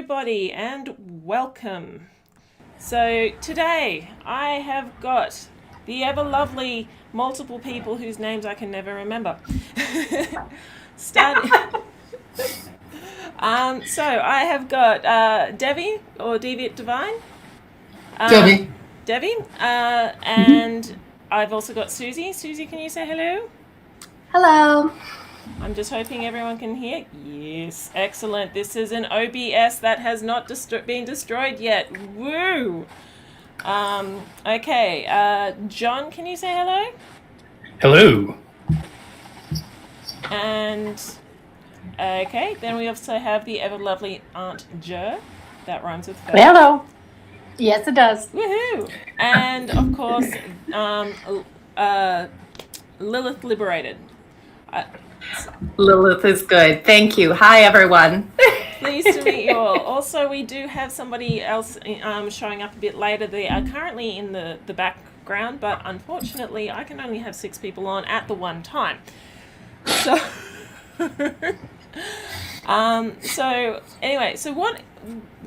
everybody, and welcome. So today I have got the ever lovely multiple people whose names I can never remember. So I have got Devi or Deviant Devine. Devi. And I've also got Susie. Susie, can you say hello? Hello. I'm just hoping everyone can hear. Yes, excellent. This is an OBS that has not been destroyed yet. Woo! Okay, John, can you say hello? Hello. And, okay, then we also have the ever lovely Aunt Jo. That rhymes with fair. Hello. Yes, it does. Woohoo! And, of course, Lilith Liberated. Lilith is good. Thank you. Hi, everyone. Pleased to meet you all. Also, we do have somebody else showing up a bit later. They are currently in the background, but unfortunately, I can only have 6 people on at the one time. So, anyway, so what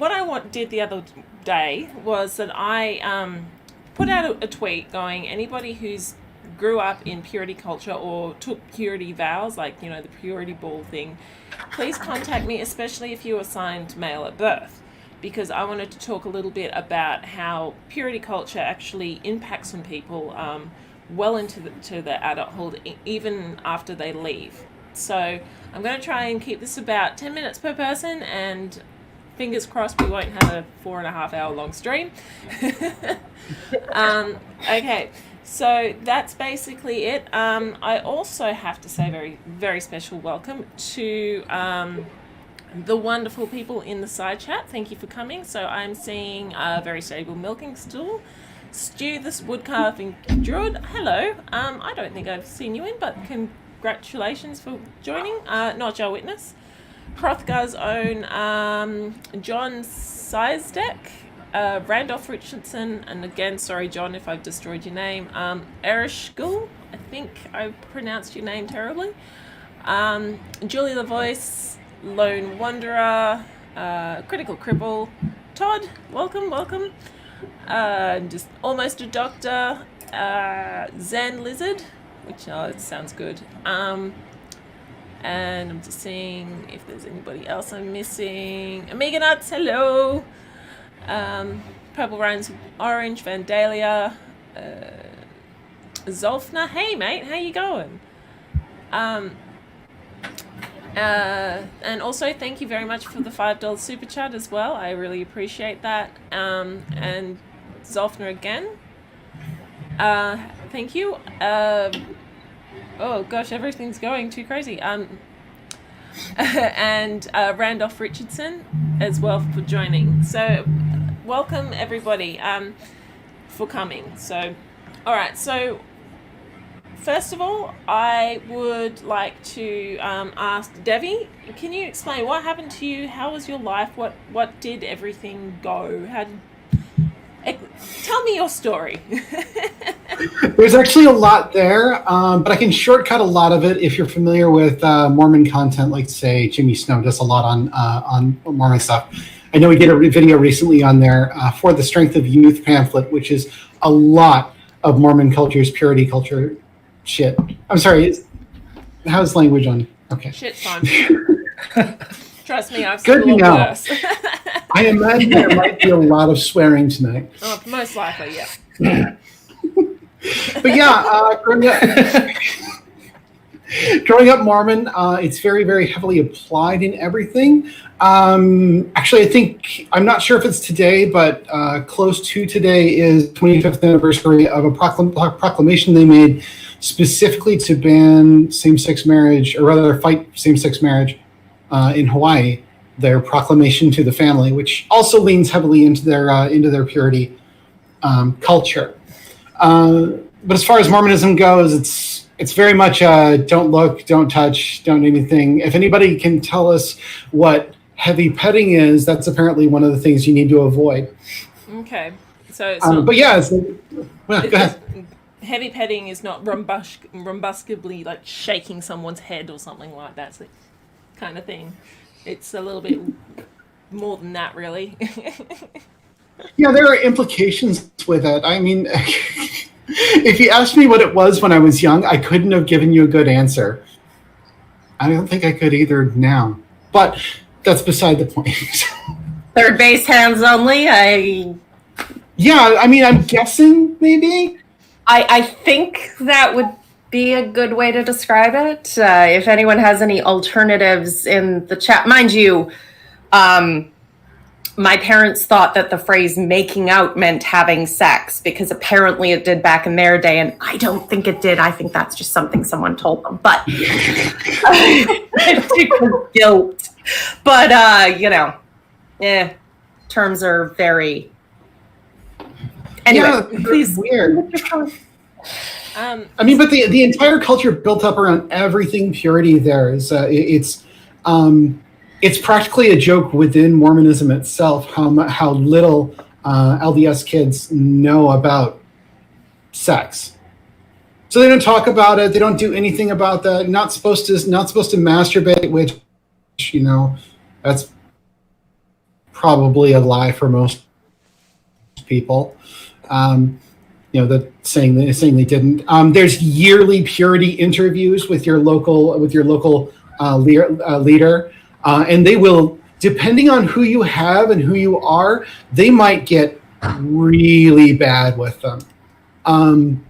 I did the other day was that I put out a tweet going, anybody who's grew up in purity culture or took purity vows, like, you know, the purity ball thing, please contact me, especially if you were assigned male at birth, because I wanted to talk a little bit about how purity culture actually impacts on people well into the adulthood, even after they leave. So I'm going to try and keep this about 10 minutes per person, and fingers crossed we won't have a 4.5 hour long stream. Okay. So that's basically it. I also have to say very, very special welcome to the wonderful people in the side chat. Thank you for coming. So I'm seeing Very Stable Milking Stool, Stu this Woodcarving Druid. Hello. I don't think I've seen you in, but congratulations for joining. Not Joe Witness. Hrothgar's own John Sizdek. Randolph Richardson, and again, sorry John if I've destroyed your name. Erishgul, I think I pronounced your name terribly. Julie LaVoice, Lone Wanderer, Critical Cripple, Todd, welcome. Just almost a doctor, Zen Lizard, which it sounds good. And I'm just seeing if there's anybody else I'm missing. Amiga Nuts, hello. Purple Rhymes Orange, Vandalia, Zolfna, hey mate, how you going? And also thank you very much for the $5 super chat as well. I really appreciate that. And Zolfna again. Thank you. Oh gosh, everything's going too crazy. And Randolph Richardson as well for joining. So welcome everybody for coming. So all right, so first of all I would like to ask Devi, can you explain what happened to you? How was your life? What did everything go? Tell me your story. There's actually a lot there, but I can shortcut a lot of it if you're familiar with Mormon content, like say Jimmy Snow does a lot on Mormon stuff. I know we did a video recently on there for the Strength of Youth pamphlet, which is a lot of Mormon culture's purity culture shit. I'm sorry, how's language on? Okay. Shit's fine. Trust me, I've seen a lot worse. I imagine there might be a lot of swearing tonight. Oh, most likely, yeah. But yeah, growing up Mormon, it's very, very heavily applied in everything. Actually, I think, I'm not sure if it's today, but close to today is 25th anniversary of a proclamation they made specifically to ban same-sex marriage, or rather fight same-sex marriage in Hawaii. Their proclamation to the family, which also leans heavily into their purity culture. But as far as Mormonism goes, it's very much don't look, don't touch, don't do anything. If anybody can tell us what heavy petting is, that's apparently one of the things you need to avoid. Okay, so it's not, but yeah, well, go ahead. Heavy petting is not rumbuskably like shaking someone's head or something like that kind of thing. It's a little bit more than that, really. Yeah, there are implications with it. I mean, if you asked me what it was when I was young, I couldn't have given you a good answer. I don't think I could either now. But that's beside the point. Third base hands only. Yeah, I mean, I'm guessing maybe. I think that would be a good way to describe it. If anyone has any alternatives in the chat, mind you, my parents thought that the phrase making out meant having sex because apparently it did back in their day, and I don't think it did. I think that's just something someone told them. But guilt. But terms are very. Anyway, Yeah, please. Weird. I mean, but the entire culture built up around everything purity there is it's practically a joke within Mormonism itself how little LDS kids know about sex. So they don't talk about it. They don't do anything about that. Not supposed to masturbate, which that's probably a lie for most people. That saying they didn't. There's yearly purity interviews with your local leader, and they will, depending on who you have and who you are, they might get really bad with them. I'm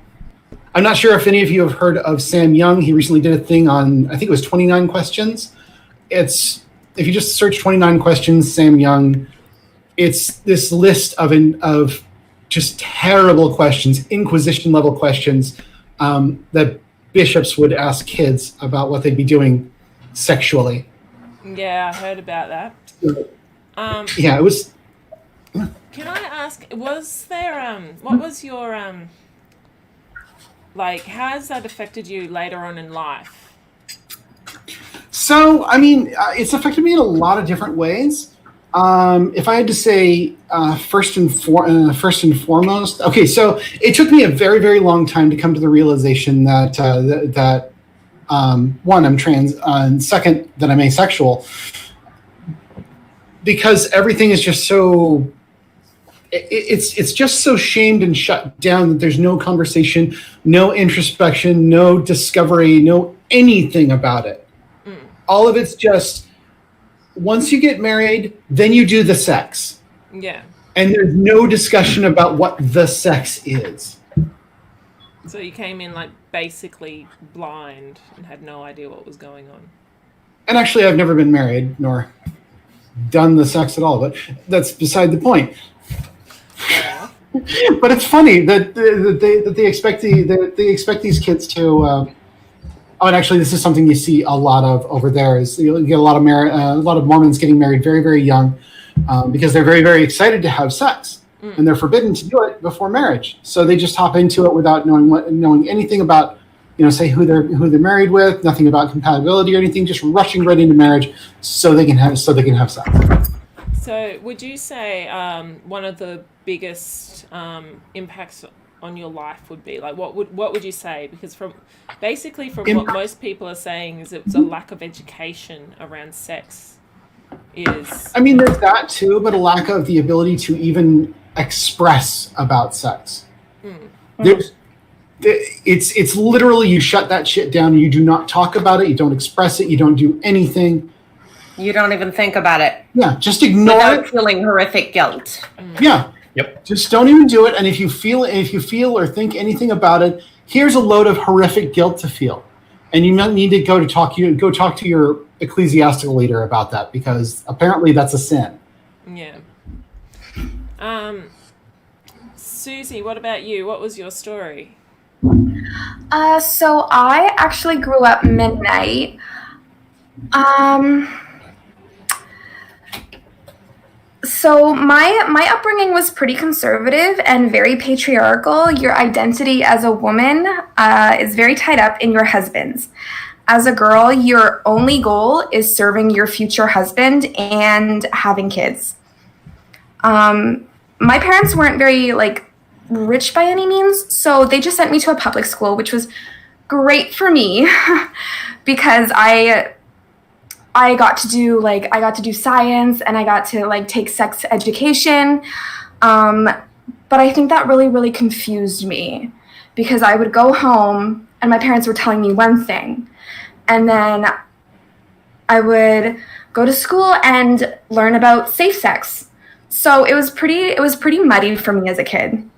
not sure if any of you have heard of Sam Young. He recently did a thing on, I think it was 29 questions. If you just search 29 questions, Sam Young, it's this list of just terrible questions, Inquisition level questions that bishops would ask kids about what they'd be doing sexually. Yeah, I heard about that. Yeah, it was. Can I ask, was there what was your how has that affected you later on in life? So, I mean, it's affected me in a lot of different ways. If I had to say first and foremost, okay, so it took me a very, very long time to come to the realization that one, I'm trans, and second, that I'm asexual, because everything is just so. It's just so shamed and shut down that there's no conversation, no introspection, no discovery, no anything about it. All of it's just, once you get married, then you do the sex. Yeah. And there's no discussion about what the sex is. So you came in basically blind and had no idea what was going on. And actually, I've never been married nor done the sex at all, but that's beside the point. Yeah. But it's funny that they expect these kids to. And actually, this is something you see a lot of over there. Is you get a lot of Mormons getting married very, very young because they're very, very excited to have sex, and they're forbidden to do it before marriage. So they just hop into it without knowing anything about, say who they're married with, nothing about compatibility or anything, just rushing right into marriage so they can have sex. So would you say one of the biggest impacts on your life would be what would you say? Because from what most people are saying is it's a lack of education around sex. I mean, there's that too, but a lack of the ability to even express about sex. It's literally, you shut that shit down. You do not talk about it. You don't express it. You don't do anything. You don't even think about it. Yeah, just ignore without it. Feeling horrific guilt. Yeah. Yep. Just don't even do it. And if you feel or think anything about it, here's a load of horrific guilt to feel. And you need to go talk to your ecclesiastical leader about that, because apparently that's a sin. Yeah. Susie, what about you? What was your story? So I actually grew up Mennonite. So my upbringing was pretty conservative and very patriarchal. Your identity as a woman is very tied up in your husband's. As a girl, your only goal is serving your future husband and having kids. My parents weren't very rich by any means, so they just sent me to a public school, which was great for me because I I got to do science, and I got to like take sex education. But I think that really, really confused me, because I would go home and my parents were telling me one thing, and then I would go to school and learn about safe sex. So it was pretty muddy for me as a kid.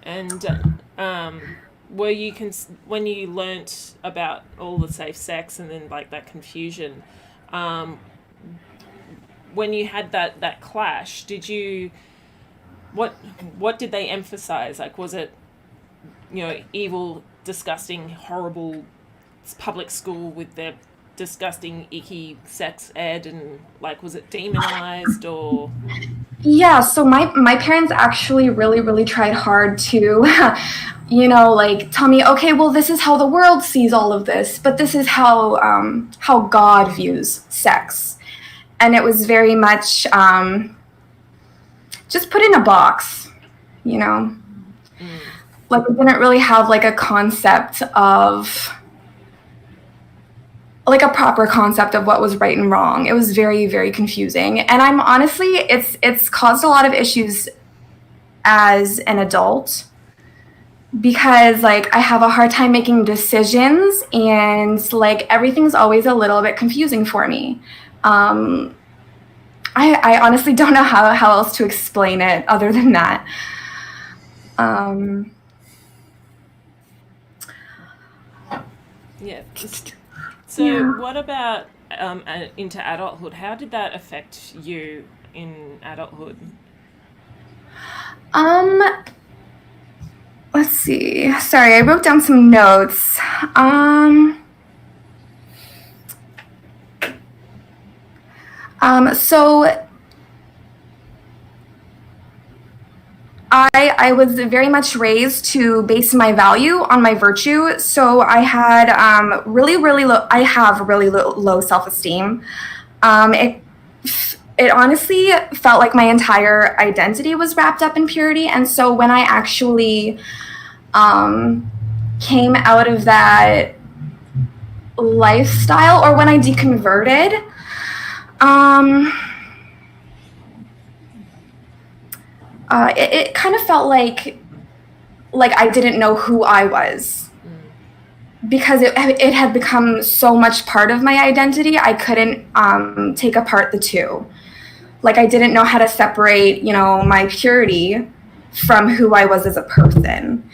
And were you when you learnt about all the safe sex and then like that confusion, when you had that clash, did you what did they emphasize? Like, was it, evil, disgusting, horrible public school with their disgusting, icky sex ed, and like, was it demonized or? Yeah, so my parents actually really, really tried hard to, like tell me, okay, well, this is how the world sees all of this, but this is how God views sex. And it was very much just put in a box, Like, we didn't really have like a concept of, like a proper concept of what was right and wrong. It was very, very confusing. And I'm honestly, it's caused a lot of issues as an adult, because like I have a hard time making decisions, and like everything's always a little bit confusing for me. I honestly don't know how else to explain it other than that. Yeah. So what about into adulthood? How did that affect you in adulthood? Let's see. Sorry, I wrote down some notes. So I was very much raised to base my value on my virtue. So I had really low self-esteem. It honestly felt like my entire identity was wrapped up in purity. And so when I actually came out of that lifestyle, or when I deconverted, it kind of felt like I didn't know who I was, because it had become so much part of my identity. I couldn't take apart the two. Like, I didn't know how to separate, my purity from who I was as a person.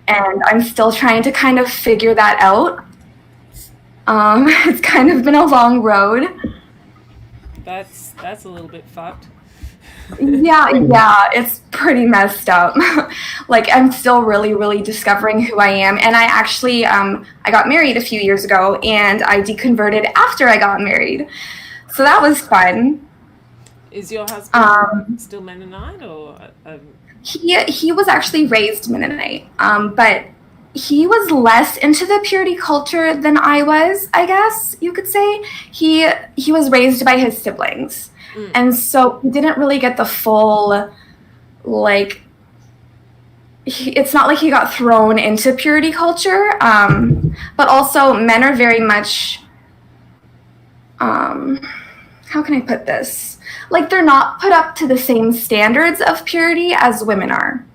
And I'm still trying to kind of figure that out. It's kind of been a long road. That's a little bit fucked. Yeah, it's pretty messed up. Like, I'm still really, really discovering who I am. And I actually, I got married a few years ago, and I deconverted after I got married. So that was fun. Is your husband still Mennonite, or? He was actually raised Mennonite, but he was less into the purity culture than I was, I guess you could say. He was raised by his siblings. And so he didn't really get the full, like, it's not like he got thrown into purity culture, but also men are very much, how can I put this? Like, they're not put up to the same standards of purity as women are.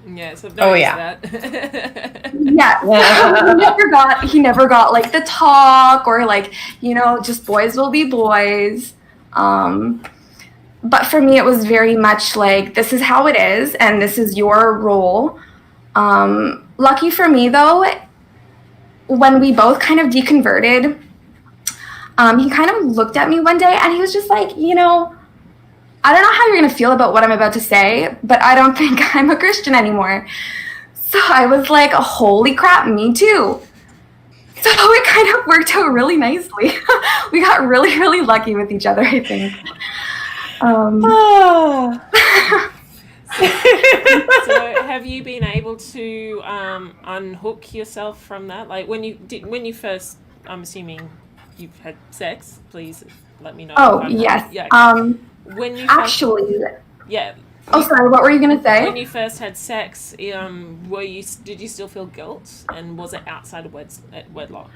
Yes, I've noticed that. Yeah, he never got like the talk, or like, just boys will be boys. But for me, it was very much like, this is how it is, and this is your role. Lucky for me, though, when we both kind of deconverted, he kind of looked at me one day, and he was just like, I don't know how you're going to feel about what I'm about to say, but I don't think I'm a Christian anymore. So I was like, holy crap, me too. So it kind of worked out really nicely. We got really, really lucky with each other, I think. So have you been able to unhook yourself from that? Like, when you first, I'm assuming you've had sex, please let me know. Oh, yes. Yeah. When you actually, yeah. Oh, sorry. What were you gonna say? When you first had sex, did you still feel guilt, and was it outside of wedlock?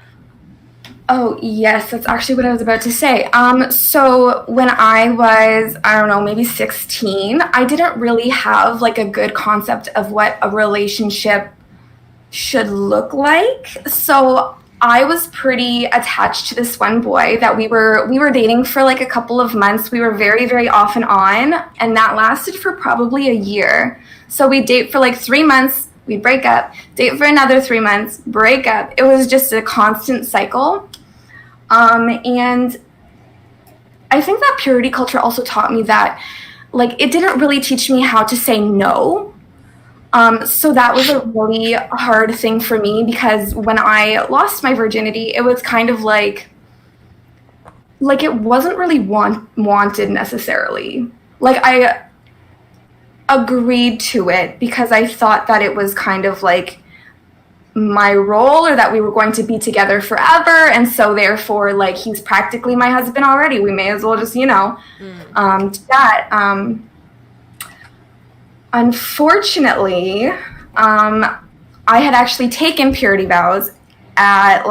Oh, yes, that's actually what I was about to say. So when I was, I don't know, maybe 16, I didn't really have like a good concept of what a relationship should look like. So I was pretty attached to this one boy that we were dating for like a couple of months. We were very, very off and on, and that lasted for probably a year. So we'd date for like 3 months, we'd break up, date for another 3 months, break up. It was just a constant cycle. And I think that purity culture also taught me that, like, it didn't really teach me how to say no. So that was a really hard thing for me because when I lost my virginity, it was kind of like it wasn't really wanted necessarily. Like, I agreed to it because I thought that it was kind of like my role, or that we were going to be together forever, and so therefore, like, he's practically my husband already, we may as well just do that. Unfortunately, I had actually taken purity vows at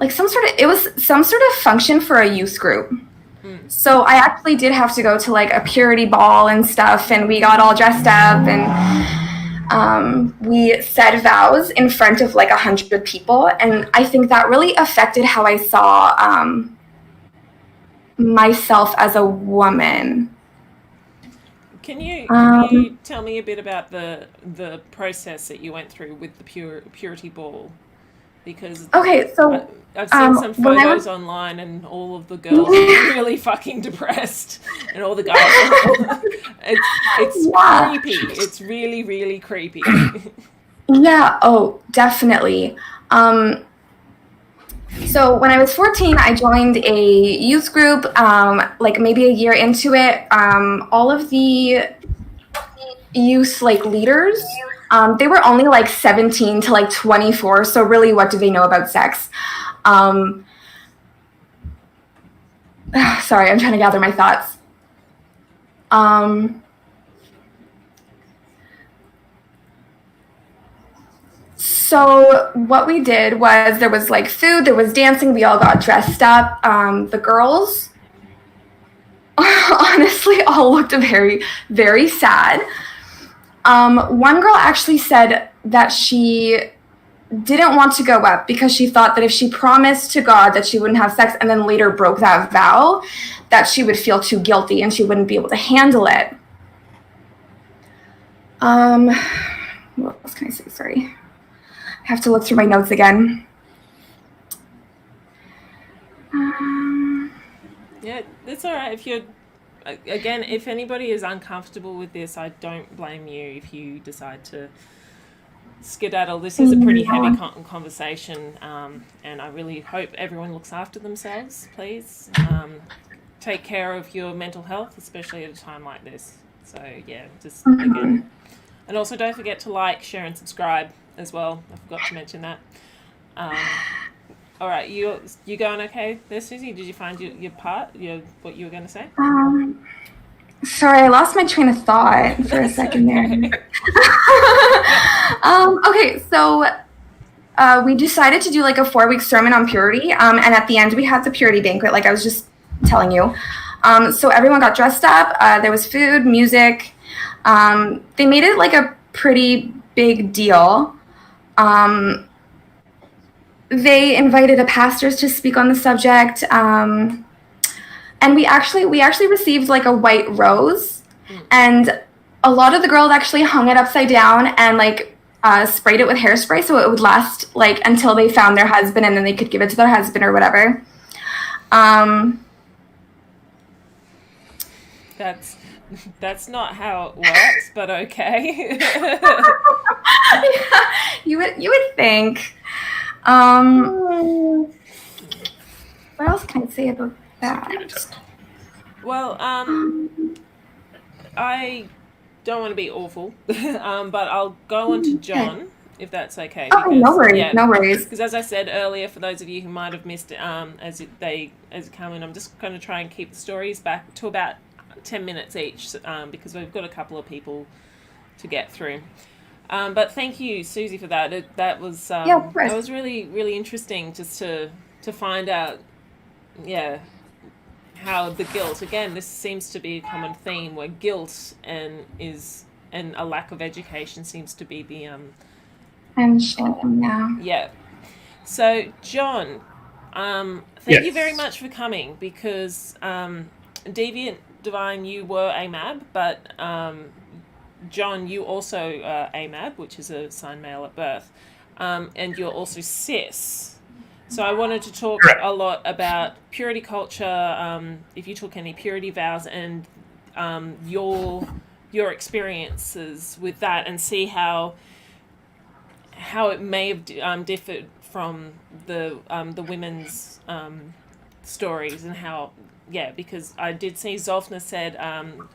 some sort of function for a youth group. So I actually did have to go to like a purity ball and stuff, and we got all dressed up, and we said vows in front of like 100 people, and I think that really affected how I saw myself as a woman. Can you tell me a bit about the process that you went through with the purity ball? Because Okay, so I've seen some when I photos was online, and all of the girls are really fucking depressed, and all the guys are, it's yeah, creepy. It's really, really creepy. yeah, oh, definitely. So when I was 14, I joined a youth group. Like maybe a year into it, all of the youth like leaders, they were only like 17 to like 24. So really, what do they know about sex? Sorry, I'm trying to gather my thoughts. So what we did was there was like food, there was dancing, we all got dressed up. The girls honestly all looked very, very sad. One girl actually said that she didn't want to go up because she thought that if she promised to God that she wouldn't have sex and then later broke that vow, that she would feel too guilty and she wouldn't be able to handle it. What else can I say? Sorry. I have to look through my notes again. Yeah, that's all right. If you're, again, if anybody is uncomfortable with this, I don't blame you if you decide to skedaddle. This is a pretty heavy conversation, and I really hope everyone looks after themselves, please. Take care of your mental health, especially at a time like this. So, yeah, just again. And also don't forget to like, share, and subscribe as well. I forgot to mention that. All right, you going okay there, Susie? Did you find your part, what you were going to say? Sorry, I lost my train of thought for a second there. Okay, so we decided to do like a 4-week sermon on purity, and at the end we had the purity banquet, like I was just telling you. So everyone got dressed up. There was food, music. They made it like a pretty big deal. They invited a pastor to speak on the subject, and we actually received like a white rose, and a lot of the girls actually hung it upside down and like sprayed it with hairspray so it would last like until they found their husband, and then they could give it to their husband or whatever. That's not how it works, but okay. Yeah, you would think. What else can I say about that? Well, I don't want to be awful, but I'll go on to John, if that's okay. Oh, no worries, no worries. Because as I said earlier, for those of you who might have missed it, as it come in, I'm just going to try and keep the stories back to about 10 minutes each, because we've got a couple of people to get through. But thank you, Susie, for that. That was of course. that was really really interesting just to find out, yeah, how the guilt again. This seems to be a common theme where guilt and a lack of education seems to be the And shame, yeah. yeah. So John, thank you very much for coming because Deviant Devine, you were AMAB, but John, you also AMAB, which is a assigned male at birth, and you're also cis. So I wanted to talk a lot about purity culture, if you took any purity vows, and your experiences with that, and see how it may have differed from the women's stories, and how, yeah, because I did see Zolfna said,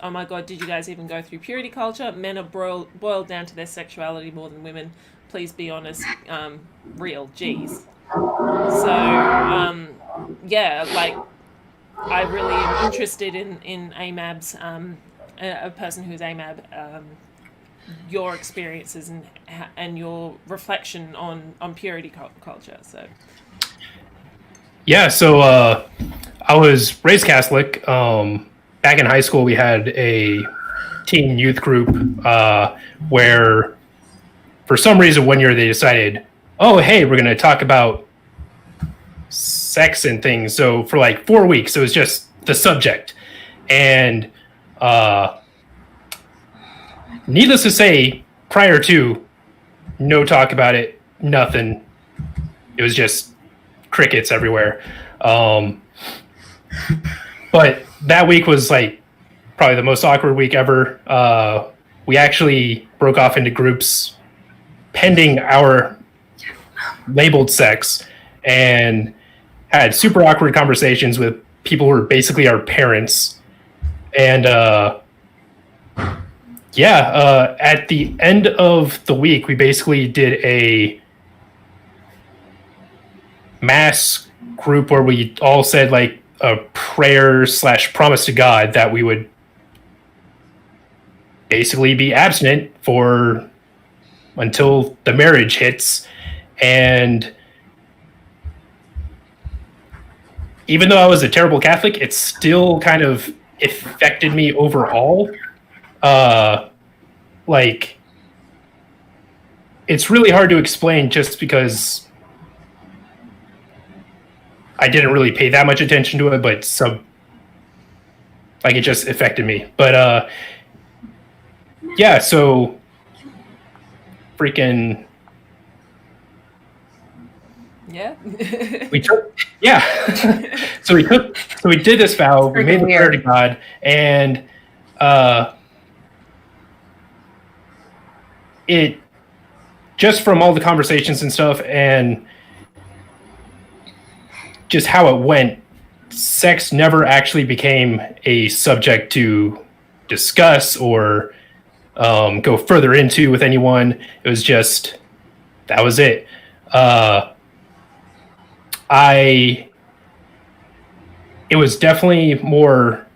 oh my God, did you guys even go through purity culture? Men are boiled down to their sexuality more than women. Please be honest, real, geez. So, yeah, like, I really am interested in AMAB's, a person who's AMAB, your experiences and your reflection on purity culture. So, yeah, so I was raised Catholic. Back in high school, we had a teen youth group where, for some reason, one year they decided, oh, hey, we're going to talk about sex and things. So for like 4 weeks, it was just the subject. And needless to say, prior to, no talk about it, nothing. It was just crickets everywhere. But that week was like probably the most awkward week ever. We actually broke off into groups pending our labeled sex and had super awkward conversations with people who were basically our parents. And at the end of the week, we basically did a mass group where we all said like a prayer / promise to God that we would basically be abstinent for until the marriage hits. And even though I was a terrible Catholic, it still kind of affected me overall. Like, it's really hard to explain just because I didn't really pay that much attention to it, but it just affected me. But yeah, so freaking yeah. So we did this vow, we made the prayer to God, and it just from all the conversations and stuff and just how it went, sex never actually became a subject to discuss or go further into with anyone. It was just, that was it. It was definitely more,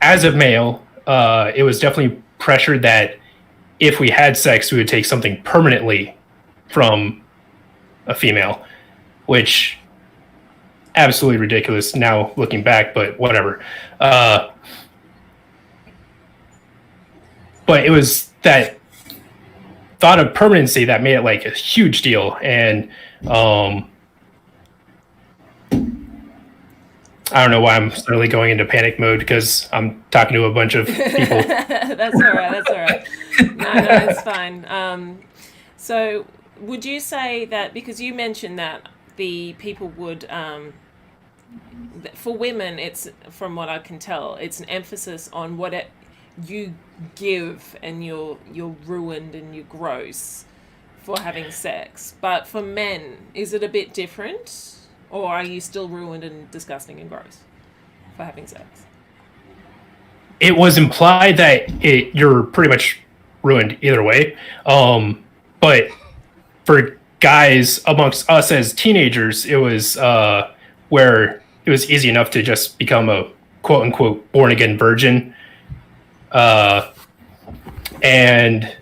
as a male, it was definitely pressured that if we had sex, we would take something permanently from a female, which absolutely ridiculous now looking back, but whatever. But it was that thought of permanency that made it like a huge deal. And I don't know why I'm suddenly going into panic mode because I'm talking to a bunch of people. That's all right. No, it's fine. So would you say that, because you mentioned that the people would, for women, it's, from what I can tell, it's an emphasis on what you give, and you're ruined and you're gross for having sex. But for men, is it a bit different? Or are you still ruined and disgusting and gross for having sex? It was implied that you're pretty much ruined either way. But for guys amongst us as teenagers, it was where it was easy enough to just become a quote unquote born again virgin. And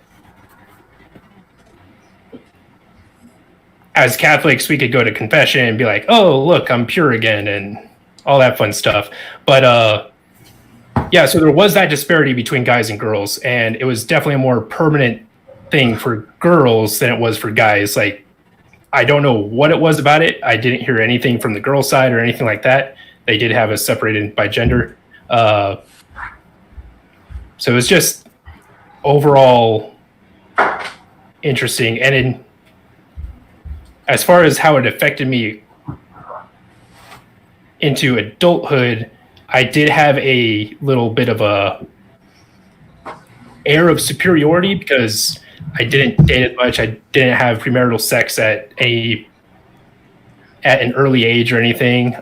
as Catholics, we could go to confession and be like, oh, look, I'm pure again, and all that fun stuff. But yeah, so there was that disparity between guys and girls, and it was definitely a more permanent thing for girls than it was for guys. Like, I don't know what it was about it. I didn't hear anything from the girl side or anything like that. They did have us separated by gender. So it was just overall interesting. And as far as how it affected me into adulthood, I did have a little bit of a air of superiority because I didn't date as much. I didn't have premarital sex at an early age or anything.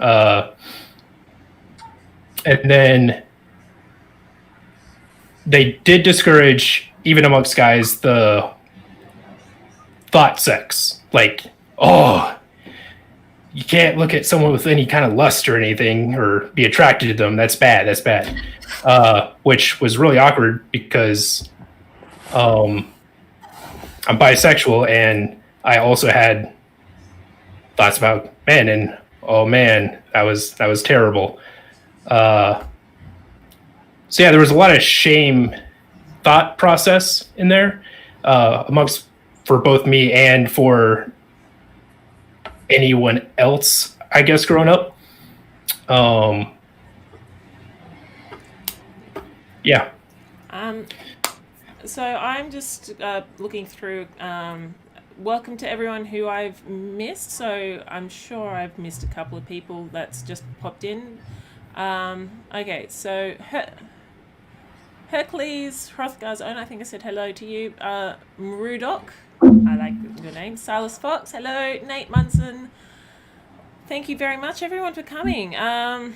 And then they did discourage, even amongst guys, the thought sex. Like, oh, you can't look at someone with any kind of lust or anything or be attracted to them. That's bad. That's bad. Which was really awkward because I'm bisexual and I also had thoughts about men, and oh man, that was terrible. So yeah, there was a lot of shame thought process in there amongst for both me and for anyone else, I guess, growing up. Yeah. So I'm just looking through. Welcome to everyone who I've missed. So I'm sure I've missed a couple of people that's just popped in. Okay, so Hercules, Hrothgar's own, I think I said hello to you. Mrudok, I like your name. Silas Fox, hello. Nate Munson, thank you very much everyone for coming. I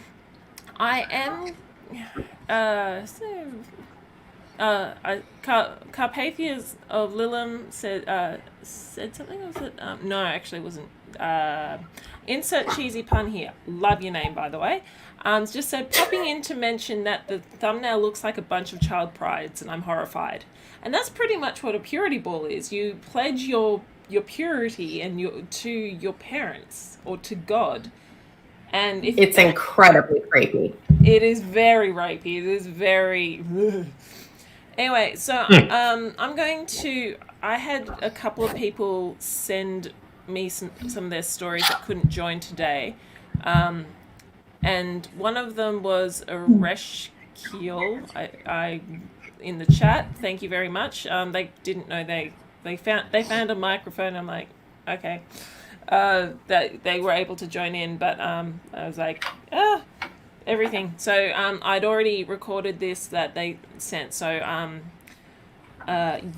am Carpathians of Lilith said something, was it? No, actually it wasn't. Insert cheesy pun here. Love your name, by the way. Just said, popping in to mention that the thumbnail looks like a bunch of child prides, and I'm horrified. And that's pretty much what a purity ball is. You pledge your purity and to your parents or to God. And if It's incredibly creepy. it is very rapey. It is very. Anyway, so I'm going to. I had a couple of people send me some of their stories that couldn't join today, and one of them was a Reshkiel. I in the chat. Thank you very much. They didn't know they found a microphone. I'm like, okay, that they were able to join in, but I was like, everything. So I'd already recorded this that they sent. So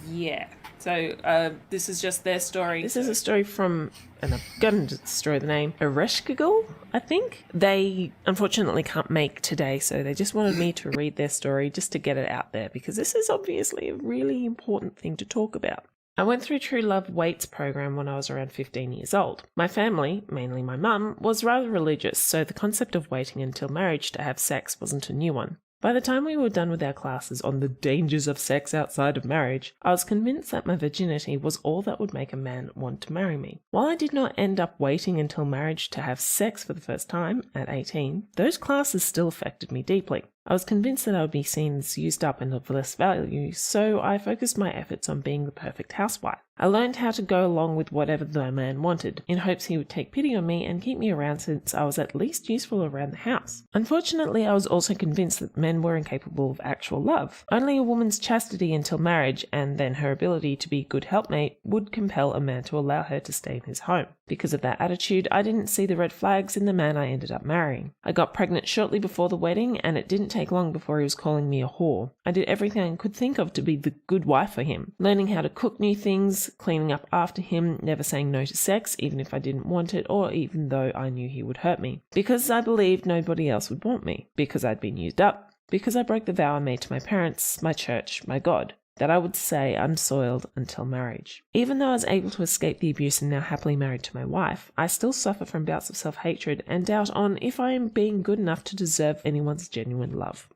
yeah. So this is just their story. This is a story from, and I'm going to destroy the name, Ereshkigal, I think. They unfortunately can't make today, so they just wanted me to read their story just to get it out there, because this is obviously a really important thing to talk about. I went through True Love Waits program when I was around 15 years old. My family, mainly my mum, was rather religious, so the concept of waiting until marriage to have sex wasn't a new one. By the time we were done with our classes on the dangers of sex outside of marriage, I was convinced that my virginity was all that would make a man want to marry me. While I did not end up waiting until marriage to have sex for the first time, at 18, those classes still affected me deeply. I was convinced that I would be seen as used up and of less value, so I focused my efforts on being the perfect housewife. I learned how to go along with whatever the man wanted, in hopes he would take pity on me and keep me around since I was at least useful around the house. Unfortunately, I was also convinced that men were incapable of actual love. Only a woman's chastity until marriage, and then her ability to be a good helpmate, would compel a man to allow her to stay in his home. Because of that attitude, I didn't see the red flags in the man I ended up marrying. I got pregnant shortly before the wedding, and it didn't take long before he was calling me a whore. I did everything I could think of to be the good wife for him, learning how to cook new things, cleaning up after him, never saying no to sex, even if I didn't want it or even though I knew he would hurt me. Because I believed nobody else would want me. Because I'd been used up. Because I broke the vow I made to my parents, my church, my God, that I would stay unsoiled until marriage. Even though I was able to escape the abuse and now happily married to my wife, I still suffer from bouts of self-hatred and doubt on if I am being good enough to deserve anyone's genuine love.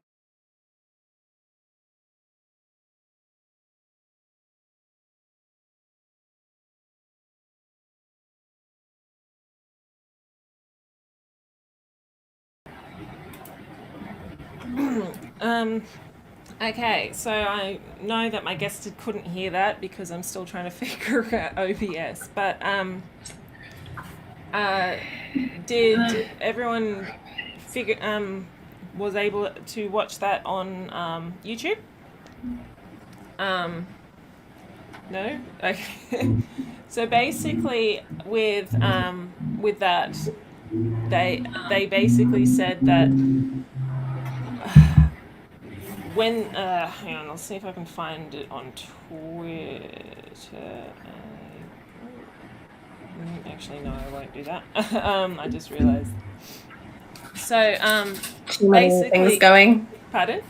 Okay, so I know that my guest couldn't hear that because I'm still trying to figure out OBS. But did everyone was able to watch that on YouTube? No? Okay. So basically with that, they basically said that when hang on, I'll see if I can find it on Twitter. Actually, no, I won't do that. I just realized. So Too many things going. Pardon?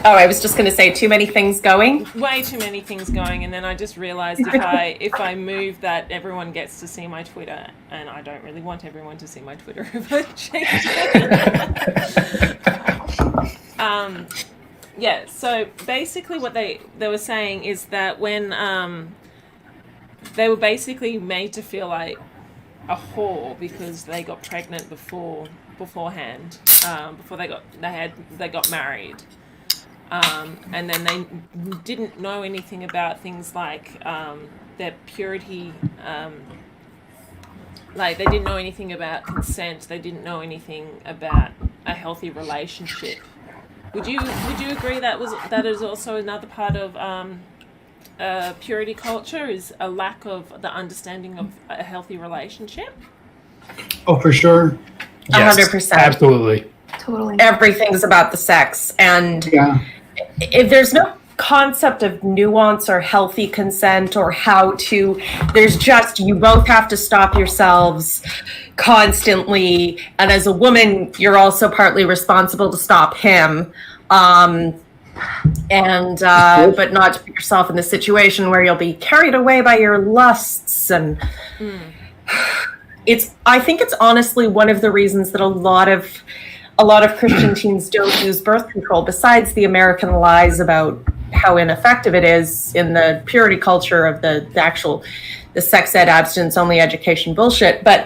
Oh, I was just going to say too many things going. Way too many things going, and then I just realized if I move that, everyone gets to see my Twitter, and I don't really want everyone to see my Twitter if I change it. Yeah. So basically, what they were saying is that when they were basically made to feel like a whore because they got pregnant beforehand, before they got married. And then they didn't know anything about things like their purity, like they didn't know anything about consent. They didn't know anything about a healthy relationship. Would you agree that is also another part of purity culture, is a lack of the understanding of a healthy relationship? Oh, for sure. Yes, 100%. absolutely. Totally. Everything's about the sex, and Yeah. if there's no concept of nuance or healthy consent or how to, there's just, you both have to stop yourselves constantly, and as a woman you're also partly responsible to stop him, but not to put yourself in the situation where you'll be carried away by your lusts. And I think it's honestly one of the reasons that a lot of Christian teens don't use birth control, besides the American lies about how ineffective it is in the purity culture of the sex ed abstinence only education bullshit. But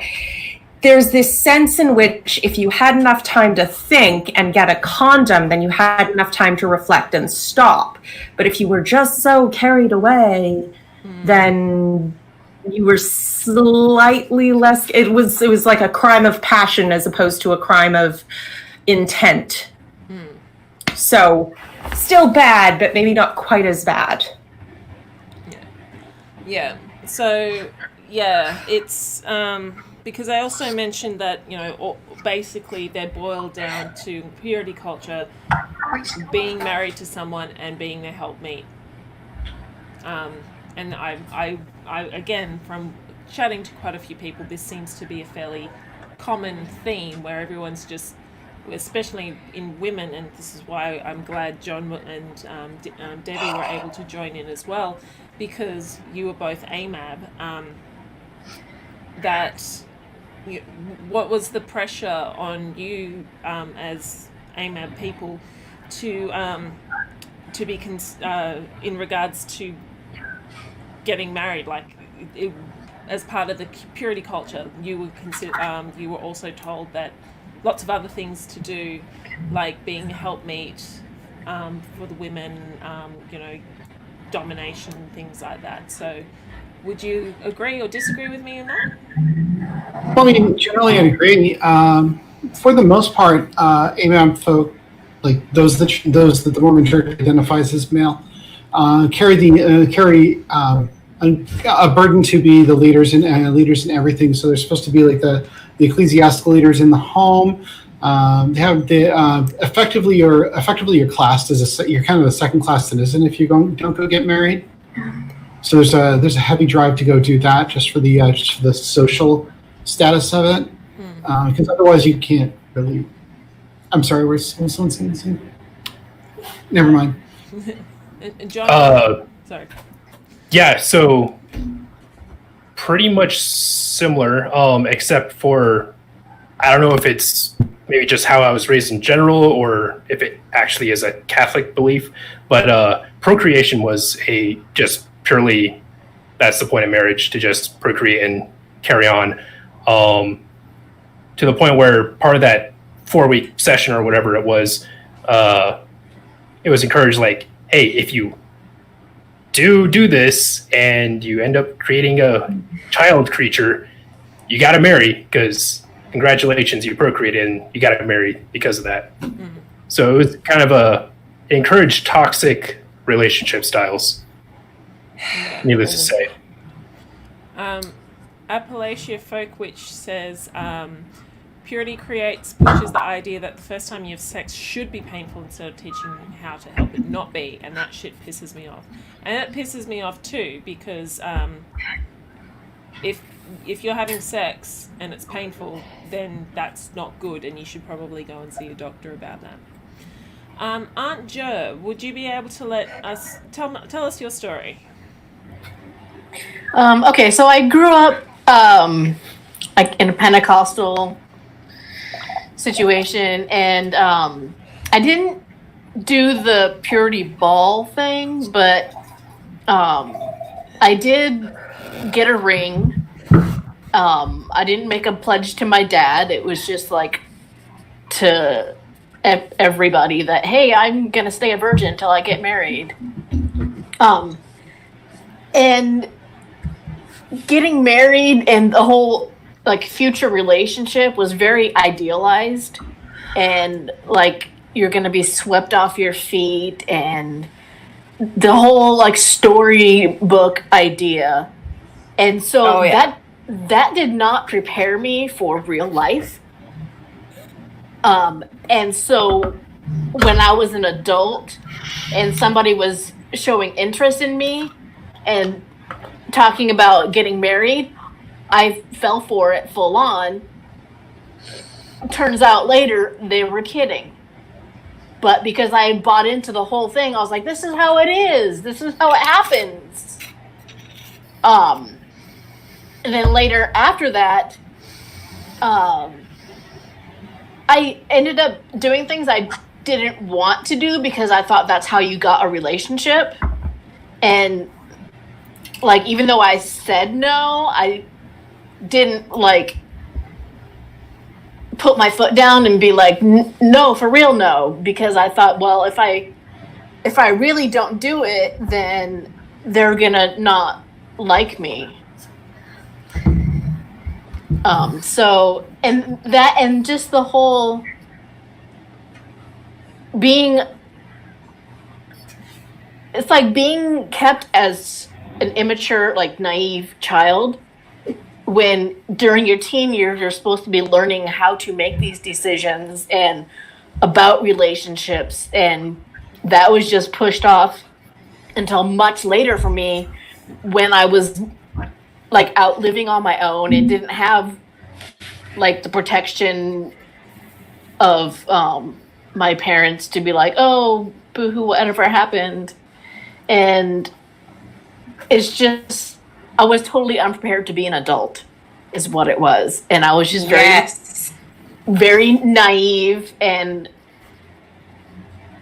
there's this sense in which if you had enough time to think and get a condom, then you had enough time to reflect and stop. But if you were just so carried away, then you were slightly less, it was like a crime of passion as opposed to a crime of intent. So still bad, but maybe not quite as bad. Yeah. So yeah, it's because I also mentioned that, basically they're boiled down to purity culture, being married to someone and being their helpmeet. And I again, from chatting to quite a few people, this seems to be a fairly common theme where everyone's just, especially in women, and this is why I'm glad John and Debbie were able to join in as well, because you were both AMAB. What was the pressure on you as AMAB people to be in regards to getting married, as part of the purity culture? You were also told that lots of other things to do, like being a helpmeet for the women, domination, things like that. So would you agree or disagree with me on that? Well, I mean, generally I agree. For the most part, AMAB folk, like those that the Mormon Church identifies as male, carry a burden to be the leaders in everything. So they're supposed to be like the ecclesiastical leaders in the home. They have effectively you're classed as you're kind of a second class citizen if you don't go get married. So there's a heavy drive to go do that just for the social status of it, because otherwise you can't really. I'm sorry, was someone saying the same? Never mind. John, sorry. Yeah, so pretty much similar, except for, I don't know if it's maybe just how I was raised in general or if it actually is a Catholic belief, but procreation was just purely, that's the point of marriage, to just procreate and carry on, to the point where part of that 4-week session or whatever it was encouraged, like, hey, if you do this and you end up creating a child creature, you got to marry, because congratulations, you procreated and you got to marry because of that. Mm-hmm. So it was kind of encouraged toxic relationship styles, needless to say. Appalachia Folk Witch says, purity pushes the idea that the first time you have sex should be painful instead of teaching how to help it not be, and that shit pisses me off. And it pisses me off too, because if you're having sex and it's painful, then that's not good, and you should probably go and see a doctor about that. Aunt Jo, would you be able to let us tell us your story? Okay, so I grew up like in a Pentecostal situation, and I didn't do the purity ball thing, but I did get a ring. I didn't make a pledge to my dad. It was just like to everybody that, hey, I'm gonna stay a virgin until I get married. And getting married and the whole like future relationship was very idealized, and like you're gonna be swept off your feet, and the whole like storybook idea. And so that did not prepare me for real life. And so when I was an adult and somebody was showing interest in me and talking about getting married, I fell for it full on. Turns out later they were kidding. But because I bought into the whole thing, I was like, this is how it is. This is how it happens. And then later after that, I ended up doing things I didn't want to do because I thought that's how you got a relationship. And like, even though I said no, I didn't like put my foot down and be like, no, for real, no. Because I thought, well, if I really don't do it, then they're gonna not like me. So, and just the whole it's like being kept as an immature, like naive child, when during your teen years, you're supposed to be learning how to make these decisions and about relationships. And that was just pushed off until much later for me, when I was like out living on my own and didn't have like the protection of my parents to be like, oh, boo-hoo, whatever happened. And it's just, I was totally unprepared to be an adult is what it was. And I was just very naive, and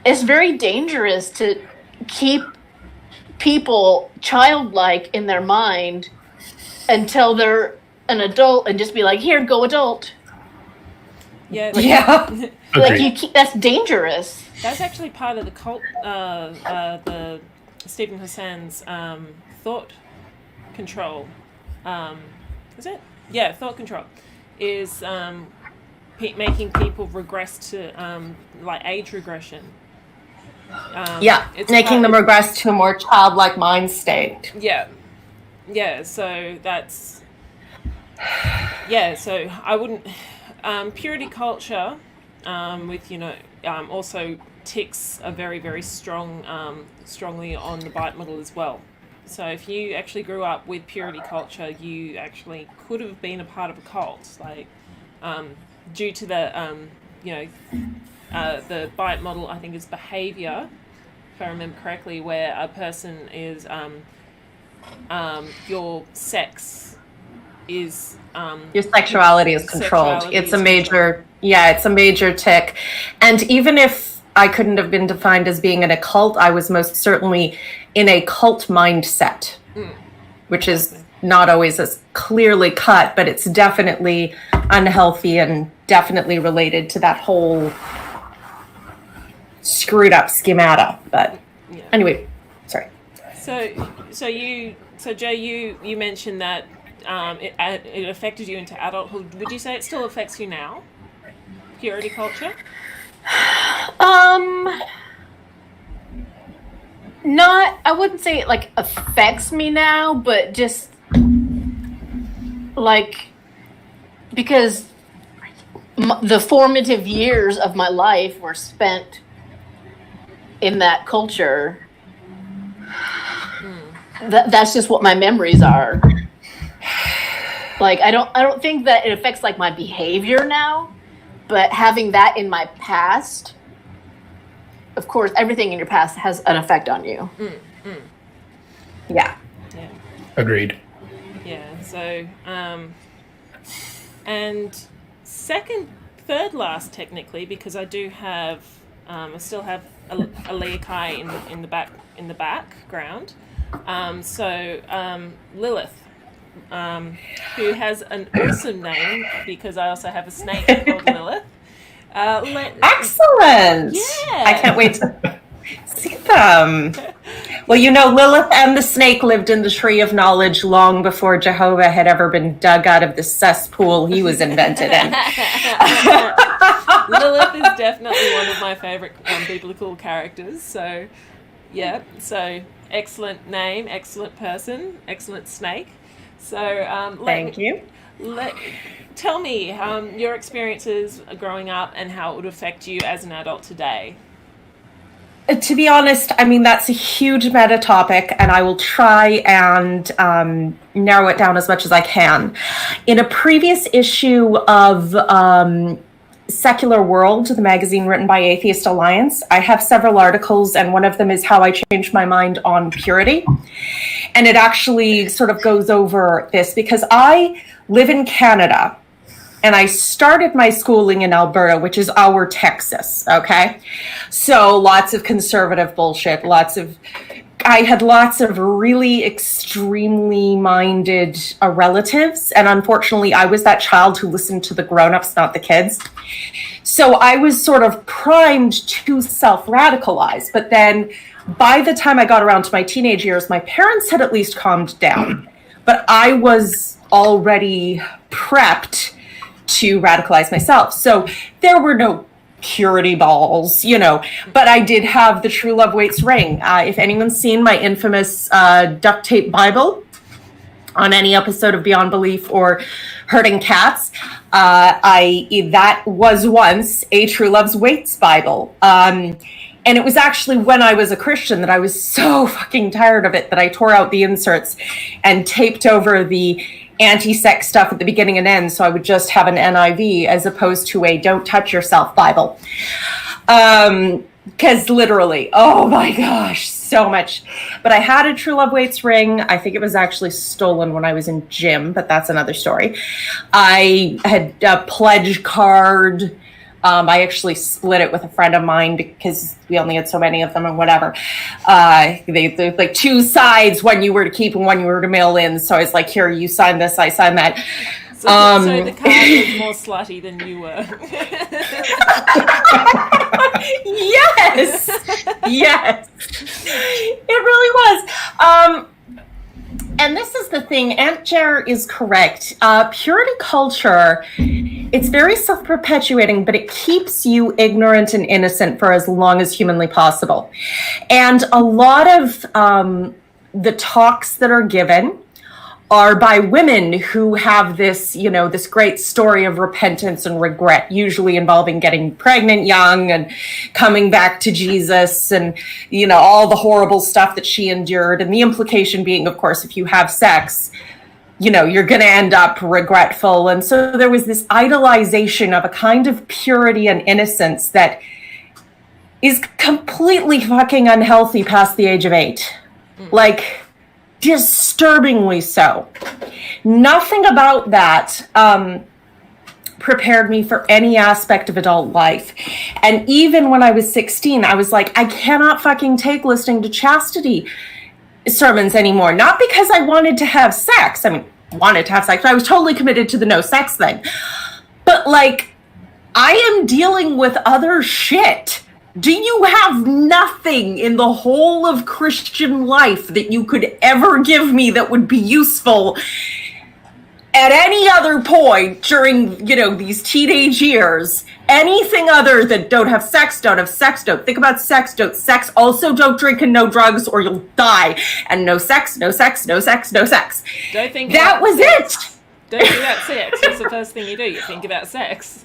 it's very dangerous to keep people childlike in their mind until they're an adult and just be like, here, go adult. Yeah. Like that's dangerous. That's actually part of the cult, the Stephen Hassan's thought control. Is it? Yeah, thought control is making people regress to like age regression. It's making them regress to a more childlike mind state. Yeah, so that's... Yeah, so I wouldn't... purity culture, with, also ticks are very, very strongly on the bite model as well. So if you actually grew up with purity culture, you actually could have been a part of a cult, like, due to the, the bite model, I think, is behavior, if I remember correctly, where a person is... your sex is your sexuality is controlled. It's a major tick. And even if I couldn't have been defined as being in a cult, I was most certainly in a cult mindset, which is not always as clearly cut, but it's definitely unhealthy and definitely related to that whole screwed up schemata. But anyway, sorry. So Joe, you mentioned that it affected you into adulthood. Would you say it still affects you now? Purity culture? Not, I wouldn't say it like affects me now, but just like, because the formative years of my life were spent in that culture. That's just what my memories are. Like, I don't think that it affects like my behavior now, but having that in my past, of course, everything in your past has an effect on you. Yeah. Agreed. Yeah. So, and third last technically, because I do have, I still have Aaliyah Kai in the background. Lilith, who has an awesome name because I also have a snake called Lilith. Excellent! Yeah. I can't wait to see them. Well, Lilith and the snake lived in the tree of knowledge long before Jehovah had ever been dug out of the cesspool he was invented in. Lilith is definitely one of my favorite biblical characters. So, yeah. So, excellent name, excellent person, excellent snake. So, Thank you. Tell me your experiences growing up and how it would affect you as an adult today. To be honest, I mean, that's a huge meta topic, and I will try and narrow it down as much as I can. In a previous issue of Secular World, the magazine written by Atheist Alliance, I have several articles, and one of them is how I changed my mind on purity. And it actually sort of goes over this because I live in Canada and I started my schooling in Alberta, which is our Texas, okay? So lots of conservative bullshit, I had lots of really extremely minded relatives. And unfortunately, I was that child who listened to the grown-ups, not the kids. So I was sort of primed to self-radicalize. But then by the time I got around to my teenage years, my parents had at least calmed down. But I was already prepped to radicalize myself. So there were no purity balls, but I did have the True Love Waits ring. If anyone's seen my infamous duct tape Bible on any episode of Beyond Belief or Herding Cats, that was once a True Love's Waits Bible. And it was actually when I was a Christian that I was so fucking tired of it that I tore out the inserts and taped over the anti-sex stuff at the beginning and end, so I would just have an NIV as opposed to a don't touch yourself Bible. Because literally, oh my gosh, so much. But I had a True Love Waits ring. I think it was actually stolen when I was in gym, but that's another story. I had a pledge card. I actually split it with a friend of mine because we only had so many of them and whatever. They like two sides, one you were to keep and one you were to mail in. So I was like, here, you sign this, I sign that. So the card was more slutty than you were. Yes, it really was. And this is the thing, Aunt Jer is correct. Purity culture, it's very self-perpetuating, but it keeps you ignorant and innocent for as long as humanly possible. And a lot of the talks that are given are by women who have this, this great story of repentance and regret, usually involving getting pregnant young and coming back to Jesus and, all the horrible stuff that she endured. And the implication being, of course, if you have sex, you're going to end up regretful. And so there was this idolization of a kind of purity and innocence that is completely fucking unhealthy past the age of 8. Like, disturbingly so. Nothing about that prepared me for any aspect of adult life. And even when I was 16, I was like, I cannot fucking take listening to chastity sermons anymore. Not because I wanted to have sex. I mean, wanted to have sex, but I was totally committed to the no sex thing. like, I am dealing with other shit. Do you have nothing in the whole of Christian life that you could ever give me that would be useful at any other point during, these teenage years? Anything other than don't have sex, don't think about sex, don't sex, also don't drink and no drugs or you'll die. And no sex, no sex, no sex, no sex. Don't think that about was sex. it. Don't think about sex. What's the first thing you do? You think about sex.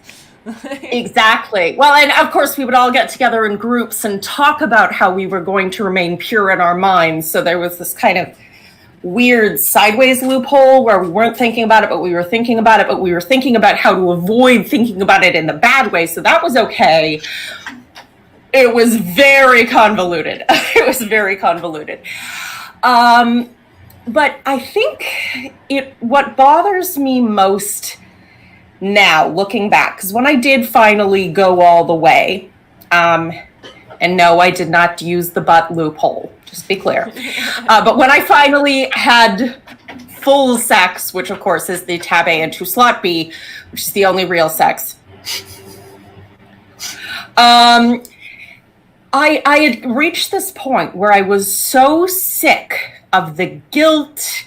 Exactly. Well, and of course we would all get together in groups and talk about how we were going to remain pure in our minds. So there was this kind of weird sideways loophole where we weren't thinking about it, but we were thinking about it, but we were thinking about how to avoid thinking about it in the bad way. So that was okay. It was very convoluted. But I think what bothers me most now, looking back, because when I did finally go all the way, and no, I did not use the butt loophole, just to be clear. But when I finally had full sex, which of course is the tab A and 2 slot B, which is the only real sex, I had reached this point where I was so sick of the guilt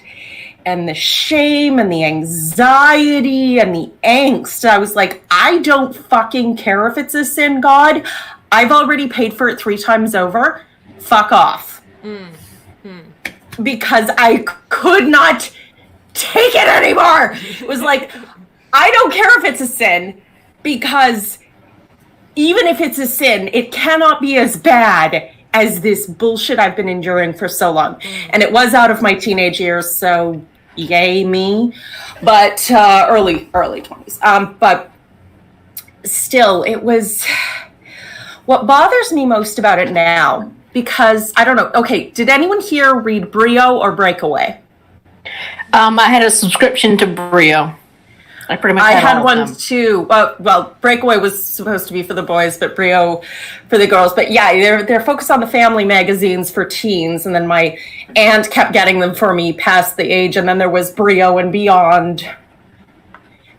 and the shame and the anxiety and the angst. I was like, I don't fucking care if it's a sin, God. I've already paid for it 3 times over. Fuck off. Because I could not take it anymore. It was like, I don't care if it's a sin, because even if it's a sin, it cannot be as bad as this bullshit I've been enduring for so long. And it was out of my teenage years, so yay me. But early 20s. But still, it was... What bothers me most about it now, because, I don't know, okay, did anyone here read Brio or Breakaway? I had a subscription to Brio. I pretty much had all one of them. too. Well, Breakaway was supposed to be for the boys, but Brio for the girls. But yeah, they're focused on the family magazines for teens, and then my aunt kept getting them for me past the age, and then there was Brio and Beyond.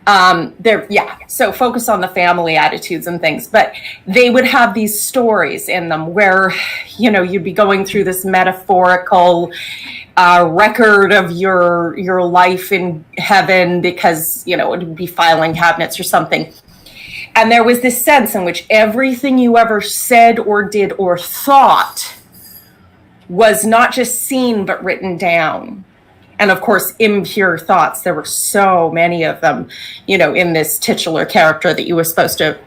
So focus on the family attitudes and things, but they would have these stories in them where, you'd be going through this metaphorical record of your life in heaven, because, it would be filing cabinets or something. And there was this sense in which everything you ever said or did or thought was not just seen, but written down. And of course, impure thoughts. There were so many of them, in this titular character that you were supposed to...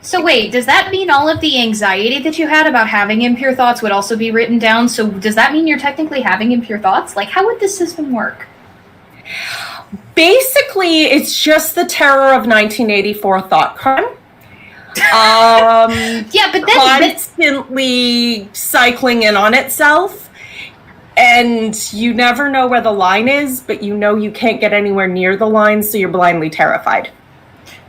So wait, does that mean all of the anxiety that you had about having impure thoughts would also be written down? So does that mean you're technically having impure thoughts? Like, how would this system work? Basically, it's just the terror of 1984 thought crime. Yeah, but then... Constantly cycling in on itself. And you never know where the line is, but you can't get anywhere near the line, so you're blindly terrified.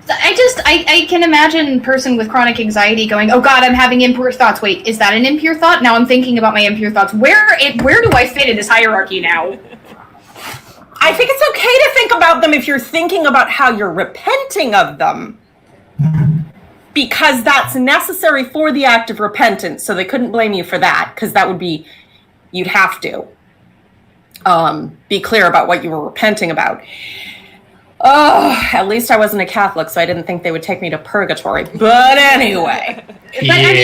I can imagine a person with chronic anxiety going, oh God, I'm having impure thoughts. Wait, is that an impure thought? Now I'm thinking about my impure thoughts. Where do I fit in this hierarchy now? I think it's okay to think about them if you're thinking about how you're repenting of them. Because that's necessary for the act of repentance, so they couldn't blame you for that, because that would be... You'd have to be clear about what you were repenting about. Oh, at least I wasn't a Catholic, so I didn't think they would take me to purgatory. But anyway. But I mean,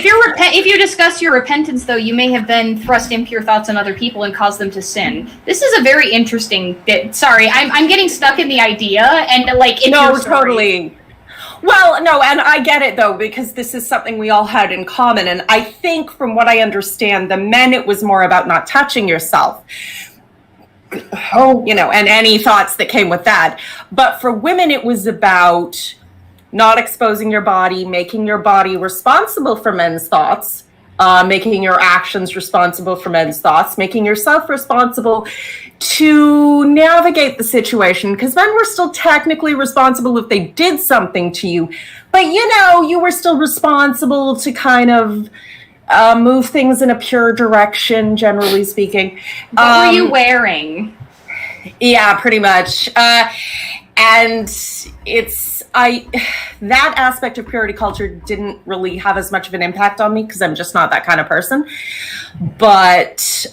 if you discuss your repentance, though, you may have then thrust impure thoughts on other people and caused them to sin. This is a very interesting bit. Sorry, I'm getting stuck in the idea and No, totally. Well, no, and I get it, though, because this is something we all had in common. And I think, from what I understand, the men, it was more about not touching yourself. And any thoughts that came with that. But for women, it was about not exposing your body, making your body responsible for men's thoughts, making your actions responsible for men's thoughts, making yourself responsible to navigate the situation, because men were still technically responsible if they did something to you, but you were still responsible to kind of move things in a pure direction, generally speaking. What were you wearing? Yeah, pretty much. And it's that aspect of purity culture didn't really have as much of an impact on me because I'm just not that kind of person. But